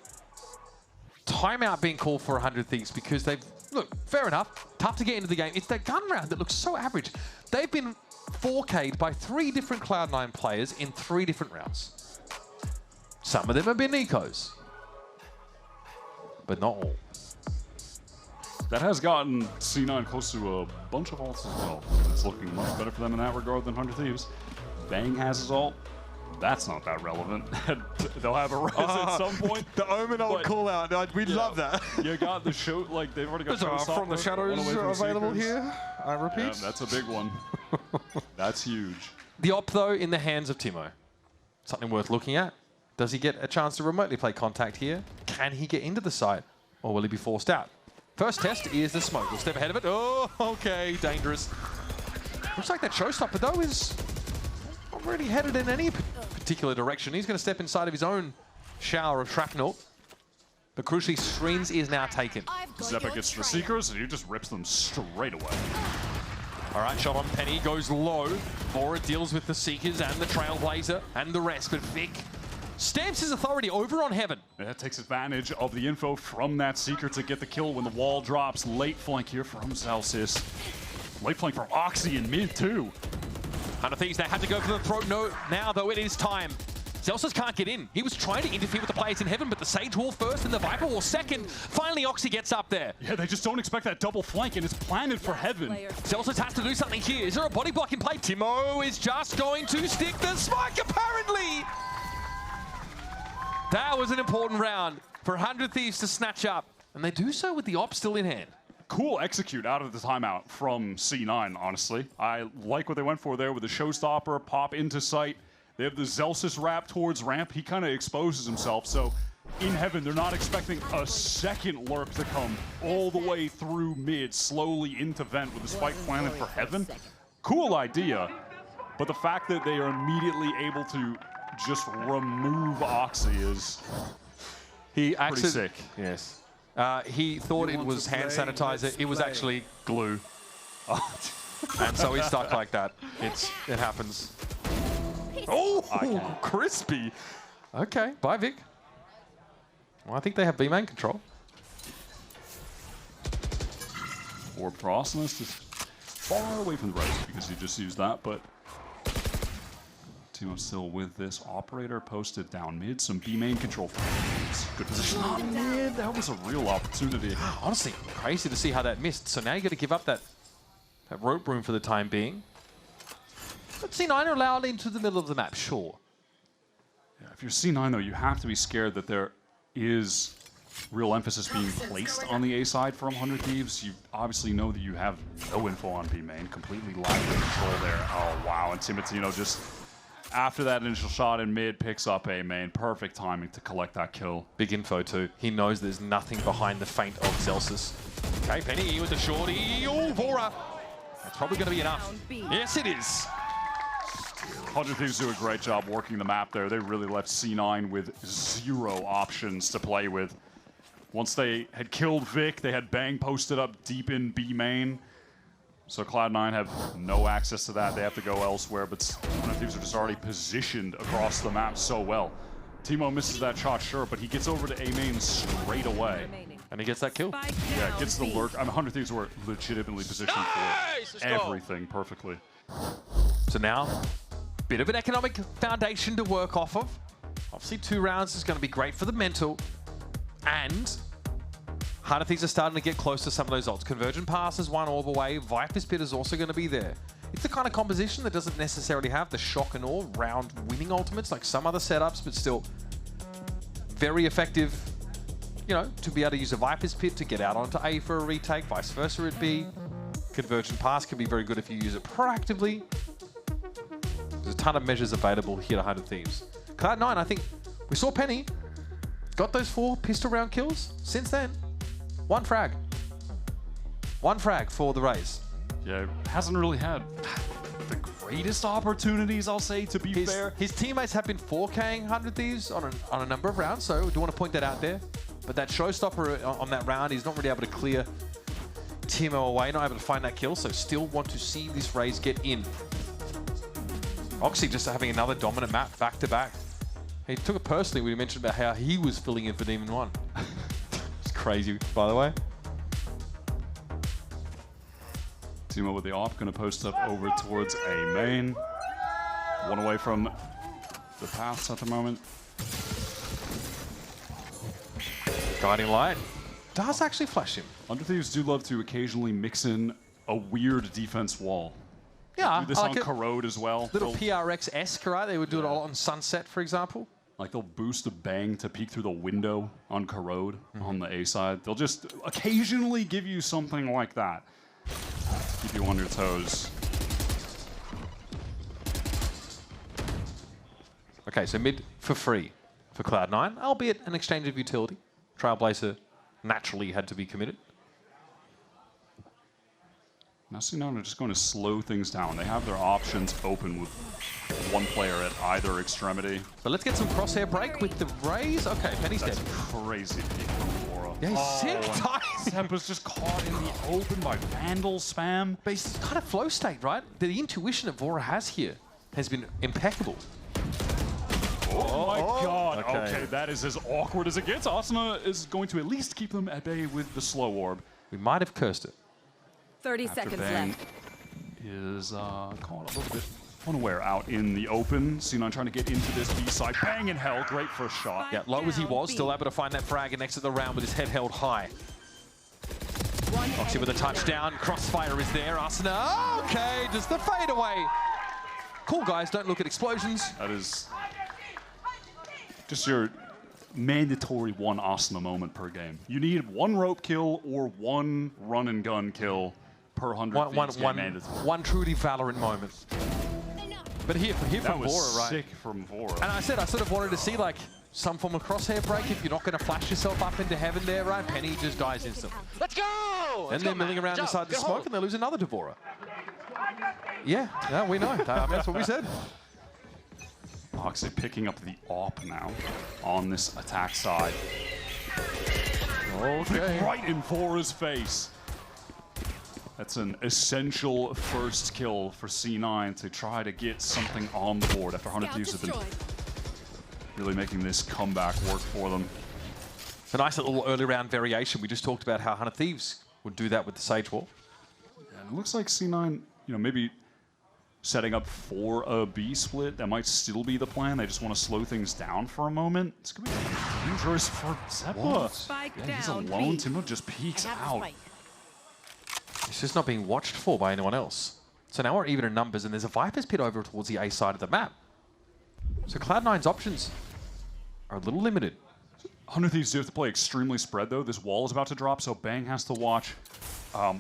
S1: Timeout being called for 100 Thieves because they've, look, fair enough, tough to get into the game. It's that gun round that looks so average. They've been 4K'd by 3 different Cloud9 players in 3 different rounds. Some of them have been ecos, but not all.
S2: That has gotten C9 close to a bunch of ults as well. It's looking much better for them in that regard than 100 Thieves. Bang has his ult. That's not that relevant. They'll have a Raze at some point.
S1: The Omen ult call out. We'd love that.
S2: You got the show, like they've already got
S1: From the shadows available here. I repeat.
S2: Yeah, that's a big one. That's huge.
S1: The op, though, in the hands of Timo. Something worth looking at. Does he get a chance to remotely play contact here? Can he get into the site? Or will he be forced out? First test is the smoke. We'll step ahead of it. Oh, okay, dangerous. Looks like that showstopper, though, is not really headed in any particular direction. He's going to step inside of his own shower of shrapnel. But crucially, screens is now taken.
S2: Zeppa gets the Seekers, and he just rips them straight away.
S1: All right, shot on Penny goes low. Vora deals with the Seekers and the Trailblazer and the rest, but Vic stamps his authority over on Heaven.
S2: That takes advantage of the info from that Seeker to get the kill when the wall drops. Late flank here from Celsius. Late flank from Oxy in mid, too.
S1: 100 Thieves, they had to go for the throat. No, now, though, it is time. Celsius can't get in. He was trying to interfere with the players in Heaven, but the Sage Wall first and the Viper Wall second. Finally, Oxy gets up there.
S2: Yeah, they just don't expect that double flank, and it's planted for Heaven.
S1: Celsius has to do something here. Is there a body block in play? Timo is just going to stick the spike, apparently. That was an important round for 100 Thieves to snatch up, and they do so with the op still in hand.
S2: Cool execute out of the timeout from C9, honestly. I like what they went for there with the showstopper, pop into sight. They have the Celsius wrap towards ramp. He kind of exposes himself, so in Heaven, they're not expecting a second lurk to come all the way through mid, slowly into vent with the spike planted for Heaven. Cool idea, but the fact that they are immediately able to just remove Oxy is pretty sick.
S1: Yes. He thought it was hand sanitizer. It was actually glue. And so he's stuck like that. It happens. Oh, crispy. Okay, bye, Vic. Well, I think they have B-main control.
S2: Orb Frostness is far away from the Raze because he just used that, but Timo still with this. Operator posted down mid, some B-main control. Good position on mid. That was a real opportunity.
S1: Honestly, crazy to see how that missed. So now you got to give up that rope room for the time being. But C9 are allowed into the middle of the map, sure.
S2: Yeah, if you're C9, though, you have to be scared that there is real emphasis being placed on the A side from 100 Thieves. You obviously know that you have no info on B main, completely lack of control there. Oh, wow. And Timotino just, after that initial shot in mid, picks up A main. Perfect timing to collect that kill.
S1: Big info, too. He knows there's nothing behind the feint of Celsius. Okay, Penny with the shorty. Oh, Vora. That's probably going to be enough. Yes, it is.
S2: 100 Thieves do a great job working the map there. They really left C9 with 0 options to play with. Once they had killed Vic, they had Bang posted up deep in B main. So Cloud9 have no access to that. They have to go elsewhere, but 100 Thieves are just already positioned across the map so well. Timo misses that shot, sure, but he gets over to A main straight away.
S1: And he gets that kill.
S2: Yeah, gets the lurk. I mean, 100 Thieves were legitimately positioned for everything perfectly.
S1: So now, bit of an economic foundation to work off of. Obviously, 2 rounds is going to be great for the mental. And 100 Thieves are starting to get close to some of those ults. Convergent Pass is one all the way. Viper's Pit is also going to be there. It's the kind of composition that doesn't necessarily have the shock and awe round winning ultimates like some other setups, but still very effective, you know, to be able to use a Viper's Pit to get out onto A for a retake, vice versa at B. Convergent pass can be very good if you use it proactively. There's a ton of measures available here to 100 Thieves. Cloud9, I think we saw Penny got those 4 pistol round kills. Since then, 1 frag. 1 frag for the Raze.
S2: Yeah, hasn't really had the greatest opportunities, I'll say, to be fair.
S1: His teammates have been 4K'ing 100 Thieves on a number of rounds, so I do want to point that out there. But that showstopper on that round, he's not really able to clear Timo away, not able to find that kill, so still want to see this Raze get in. Oxy just having another dominant map back-to-back. He took it personally when he mentioned about how he was filling in for Demon 1. It's crazy, by the way.
S2: Timo with the op, gonna post up over towards A main. 1 away from the paths at the moment.
S1: Guiding light does actually flash him.
S2: Under Thieves do love to occasionally mix in a weird defense wall.
S1: Yeah,
S2: Do this
S1: I
S2: on
S1: like it.
S2: Corrode as well.
S1: Little
S2: They'll-
S1: PRX-esque, right? They would do it all on Sunset, for example.
S2: Like they'll boost a bang to peek through the window on Corrode on the A side. They'll just occasionally give you something like that. Keep you on your toes.
S1: Okay, so mid for free for Cloud9, albeit an exchange of utility. Trailblazer naturally had to be committed.
S2: Now C9 are just going to slow things down. They have their options open with 1 player at either extremity.
S1: So let's get some crosshair break with the Raze. Okay, Penny's
S2: That's
S1: dead.
S2: crazy peek from Vora.
S1: Yeah, he's sick.
S2: and
S1: Tight.
S2: Tempo's just caught in the open by Vandal spam.
S1: But he's kind of flow state, right? The intuition that Vora has here has been impeccable.
S2: Oh my god.
S1: Okay.
S2: Okay, that is as awkward as it gets. Asuna is going to at least keep them at bay with the slow orb.
S1: We might have cursed it.
S3: 30
S2: After
S3: seconds
S2: Bang
S3: left.
S2: is caught a little bit unaware out in the open. C9 trying to get into this B side. Bang in hell. Great first shot.
S1: Yeah, low as he was, still able to find that frag and exit the round with his head held high. Oxy with a touchdown. Crossfire is there. Asuna. Okay, just the fade away. Cool, guys. Don't look at explosions.
S2: That is just your mandatory 1 Asuna moment per game. You need 1 rope kill or 1 run and gun kill per 100 Thieves game mandatory.
S1: One truly Valorant moment. But here
S2: That
S1: from
S2: was
S1: Vora, right?
S2: sick from Vora.
S1: And I said I sort of wanted to see like some form of crosshair break if you're not going to flash yourself up into heaven there, right? Penny just dies instantly.
S5: Let's go!
S1: And they're milling around inside the smoke and they lose another Devora. Yeah, we know. That's what we said.
S2: Oxy picking up the op now on this attack side.
S1: Okay.
S2: Right in Vora's face. That's an essential first kill for C9 to try to get something on the board after 100 Thieves have been really making this comeback work for them.
S1: It's a nice little early round variation. We just talked about how 100 Thieves would do that with the Sage Wall.
S2: And it looks like C9, you know, maybe setting up for a B split. That might still be the plan. They just want to slow things down for a moment. It's going to be dangerous for Zeppa.
S3: Spike
S2: Yeah, he's
S3: down,
S2: alone.
S3: B.
S2: Timo just peeks out.
S1: It's just not being watched for by anyone else. So now we're even in numbers, and there's a Viper's Pit over towards the A side of the map. So Cloud9's options are a little limited.
S2: 100 Thieves do have to play extremely spread, though. This wall is about to drop, so Bang has to watch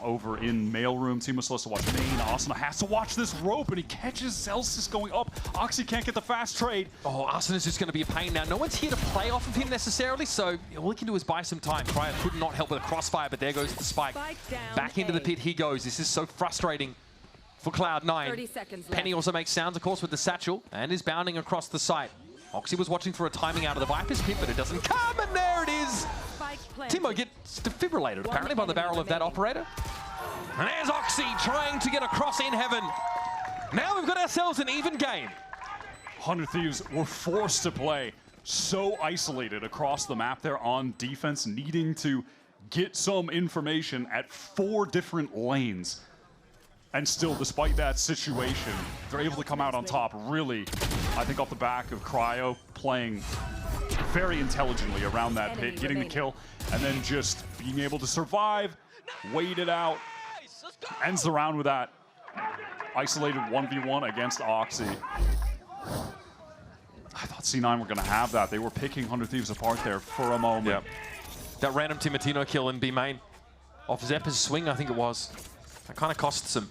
S2: over in mailroom. Timo still has to watch main. Asuna has to watch this rope, and he catches Celsius going up. Oxy can't get the fast trade.
S1: Oh, Asuna's just going to be a pain now. No one's here to play off of him necessarily, so all he can do is buy some time. Cryo could not help with a crossfire, but there goes the spike. Back into the pit he goes. This is so frustrating for Cloud9.
S3: 30 seconds left.
S1: Penny also makes sounds, of course, with the satchel, and is bounding across the site. Oxy was watching for a timing out of the Viper's Pit, but it doesn't come, and there it is! Timo gets defibrillated, apparently, by the barrel of that operator. And there's Oxy trying to get across in heaven. Now we've got ourselves an even game.
S2: 100 Thieves were forced to play so isolated across the map there on defense, needing to get some information at 4 different lanes. And still, despite that situation, they're able to come out on top, really, I think, off the back of Cryo playing very intelligently around that pit, getting the kill, and then just being able to survive, wait it out, ends the round with that. isolated 1v1 against Oxy. I thought C9 were going to have that. They were picking 100 Thieves apart there for a moment.
S1: Yep. That random Timatino kill in B main off Zeppa's swing, I think it was. That kind of costs him.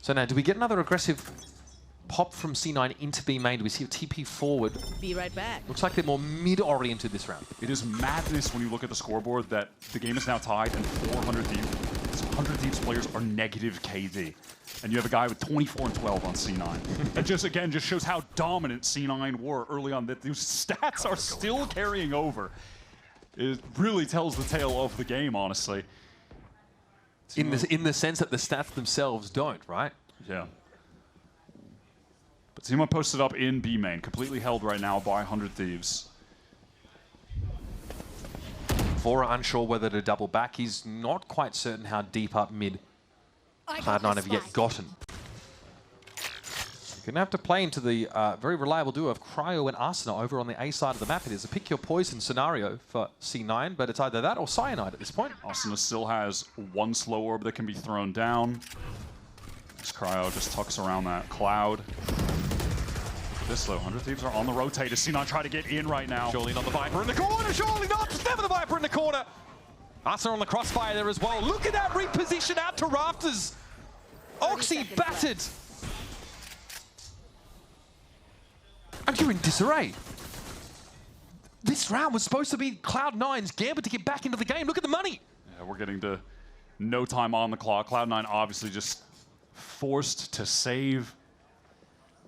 S1: So now, do we get another aggressive pop from C9 into B main? Do we see a TP forward?
S3: Be right back.
S1: Looks like they're more mid-oriented this round.
S2: It is madness when you look at the scoreboard that the game is now tied and 400 Thieves. 100 Thieves players are negative KD. And you have a guy with 24 and 12 on C9. That just, again, just shows how dominant C9 were early on. That these stats are still carrying over. It really tells the tale of the game, honestly.
S1: In the sense that the stats themselves don't, right?
S2: Yeah. But Zima posted up in B main, completely held right now by 100 Thieves.
S1: Vora unsure whether to double back. He's not quite certain how deep up mid Cloud9 have yet gotten. You're going to have to play into the very reliable duo of Cryo and Arsena over on the A side of the map. It is a pick your poison scenario for C9, but it's either that or Cyanide at this point.
S2: Arsena still has one slow orb that can be thrown down. This Cryo just tucks around that Cloud. This low, 100 Thieves are on the rotate. Does C9 try to get in right now?
S1: Surely not the Viper in the corner, surely not! It's never the Viper in the corner! Arsena on the crossfire there as well. Look at that reposition out to Rafters! Oxy battered! And you're in disarray. This round was supposed to be Cloud9's gambit to get back into the game. Look at the money!
S2: Yeah, we're getting to no time on the clock. Cloud9 obviously just forced to save.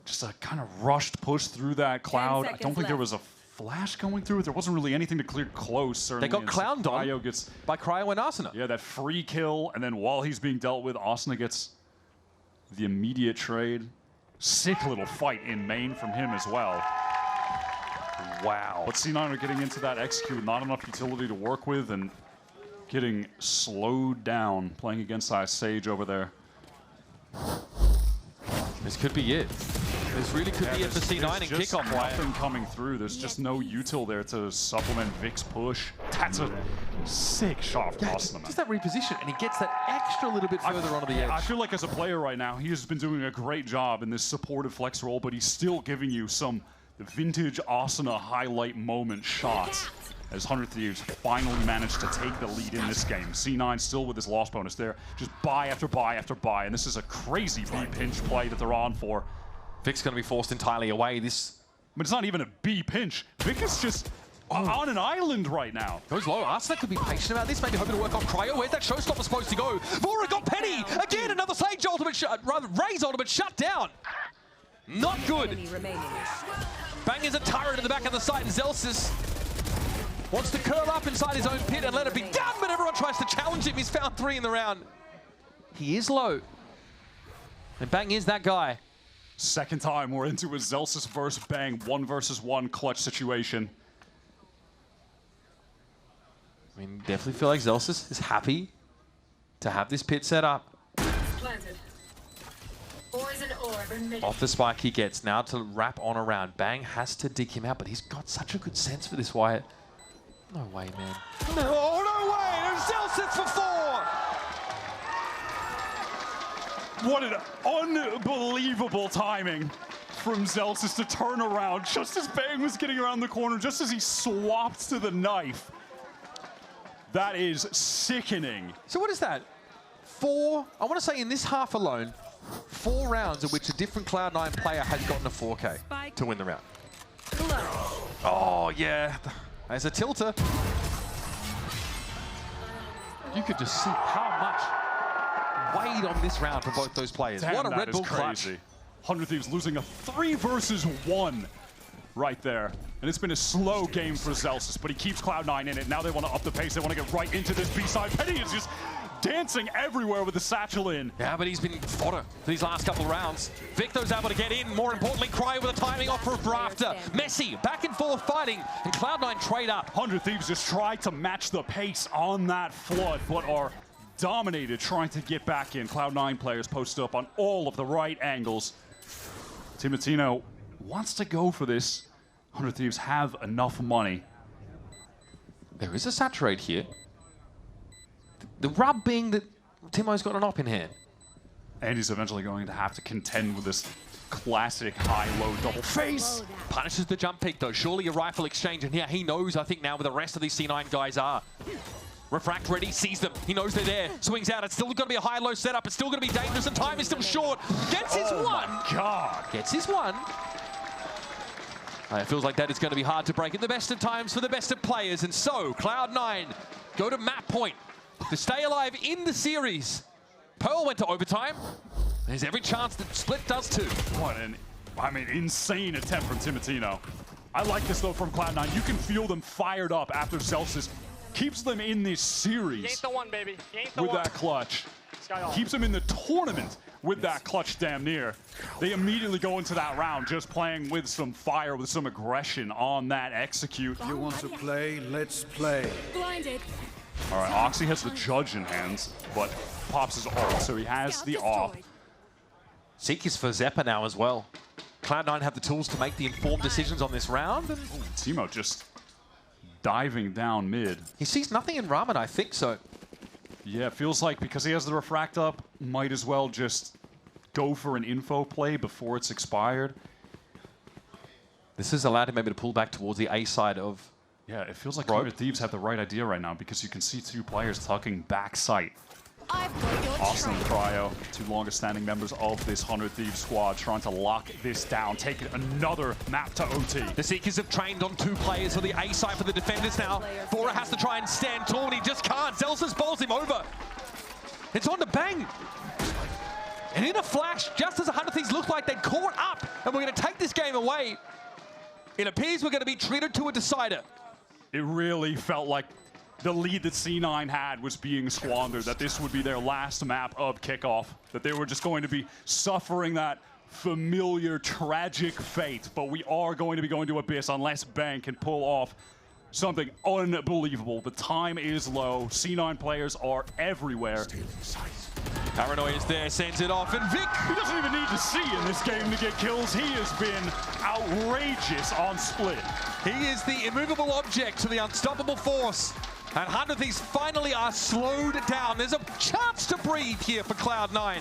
S2: Just a kind of rushed push through that Cloud. I don't think there was a flash going through it. There wasn't really anything to clear close, certainly.
S1: They got clowned on
S2: gets,
S1: by Cryo and Arsena.
S2: Yeah, that free kill, and then while he's being dealt with, Arsena gets the immediate trade. Sick little fight in main from him as well. Wow. But C9 are getting into that execute, not enough utility to work with, and getting slowed down, playing against Sage over there.
S1: This could be it. This really could be it for C9 and Kickoff.
S2: Nothing coming through. There's just no util there to supplement Vic's push. That's a sick shot from Arsena.
S1: Just that reposition, and he gets that extra little bit further onto the edge.
S2: I feel like as a player right now, he has been doing a great job in this supportive flex role, but he's still giving you some vintage Arsena highlight moment shots. As 100 Thieves finally managed to take the lead in this game. C9 still with his loss bonus there. Just buy after buy after buy, and this is a crazy B pinch play that they're on for.
S1: Vic's going to be forced entirely away.
S2: But it's not even a B pinch. Vic is just on an island right now.
S1: Goes low. Arsena could be patient about this, maybe hoping to work on Cryo. Where's that showstopper supposed to go? Vora got Penny! Again, another Sage ultimate Raze ultimate shut down. Not good. Bang is a turret in the back of the site, and Zelsis wants to curl up inside his own pit and let it be done, but everyone tries to challenge him. He's found 3 in the round. He is low. And Bang is that guy.
S2: Second time we're into a Zelsis versus Bang 1 versus 1 clutch situation.
S1: I mean, definitely feel like Zelsis is happy to have this pit set up.
S3: Planted. Poison orb emitted.
S1: Off the spike he gets now to wrap on around. Bang has to dig him out, but he's got such a good sense for this, Wyatt. No way, man. No, no way! There's Zelsis for 4!
S2: What an unbelievable timing from Zelsis to turn around just as Bang was getting around the corner, just as he swapped to the knife. That is sickening.
S1: So what is that? 4, I want to say in this half alone, 4 rounds in which a different Cloud9 player has gotten a 4K to win the round. Oh, yeah. There's a tilter. You could just see how much weight on this round for both those players.
S2: Damn,
S1: what a Red Bull clutch.
S2: 100 Thieves losing a 3 versus 1 right there. And it's been a slow game for Zelsis, but he keeps Cloud9 in it. Now they want to up the pace. They want to get right into this B-side. Penny is just dancing everywhere with the satchel in.
S1: Yeah, but he's been fodder for these last couple of rounds. Victor's able to get in. More importantly, Cryo with a timing off for a Rafter. Messy, back and forth fighting, and Cloud9 trade up.
S2: 100 Thieves just try to match the pace on that flood, but are dominated trying to get back in. Cloud9 players post up on all of the right angles. Timatino wants to go for this. 100 Thieves have enough money.
S1: There is a saturate here. The rub being that Timo's got an op in hand.
S2: And he's eventually going to have to contend with this classic high-low double face.
S1: Punishes the jump peak though. Surely a rifle exchange, and yeah, he knows, I think, now where the rest of these C9 guys are. Refract ready, sees them. He knows they're there. Swings out. It's still going to be a high-low setup. It's still going to be dangerous, and time is still short. Gets his one.
S2: My God.
S1: Gets his one. It feels like that is going to be hard to break at the best of times for the best of players. And so, Cloud9 go to map point to stay alive in the series. Pearl went to overtime. There's every chance that Split does too.
S2: What an, insane attempt from Timotino. I like this though from Cloud9. You can feel them fired up after Celsius keeps them in this series.
S4: You ain't the one, baby. You ain't the
S2: with
S4: one.
S2: that clutch. Keeps them in the tournament with that clutch damn near. They immediately go into that round just playing with some fire, with some aggression on that execute.
S8: You want to play? Let's play.
S3: Blinded.
S2: All right, Oxy has the judge in hands, but pops his ult, so he has the off.
S1: Seek is for Zeppa now as well. Cloud9 have the tools to make the informed decisions on this round. And
S2: Timo just diving down mid.
S1: he sees nothing in Ramen, I think so.
S2: Yeah, it feels like because he has the refract up, might as well just go for an info play before it's expired.
S1: This has allowed him maybe to pull back towards the A side of...
S2: Yeah, it feels like
S1: Road.
S2: 100 Thieves have the right idea right now because you can see two players tucking back sight.
S3: I've got your
S2: Austin and
S3: trail.
S2: Cryo, two longest standing members of this 100 Thieves squad, trying to lock this down, taking another map to OT.
S1: The Seekers have trained on two players for the A side for the defenders now. Bora has to try and stand tall, and he just can't. Celsius bowls him over. It's on to Bang. And in a flash, just as 100 Thieves looked like they'd caught up, and we're going to take this game away, it appears we're going to be treated to a decider.
S2: It really felt like the lead that C9 had was being squandered, that this would be their last map of kickoff, that they were just going to be suffering that familiar, tragic fate. But we are going to be going to Abyss unless Bang can pull off something unbelievable. The time is low. C9 players are everywhere.
S1: Paranoia is there, sends it off, and Vic...
S2: He doesn't even need to see in this game to get kills. He has been outrageous on Split.
S1: He is the immovable object to the unstoppable force. And 100 Thieves finally are slowed down. There's a chance to breathe here for Cloud9.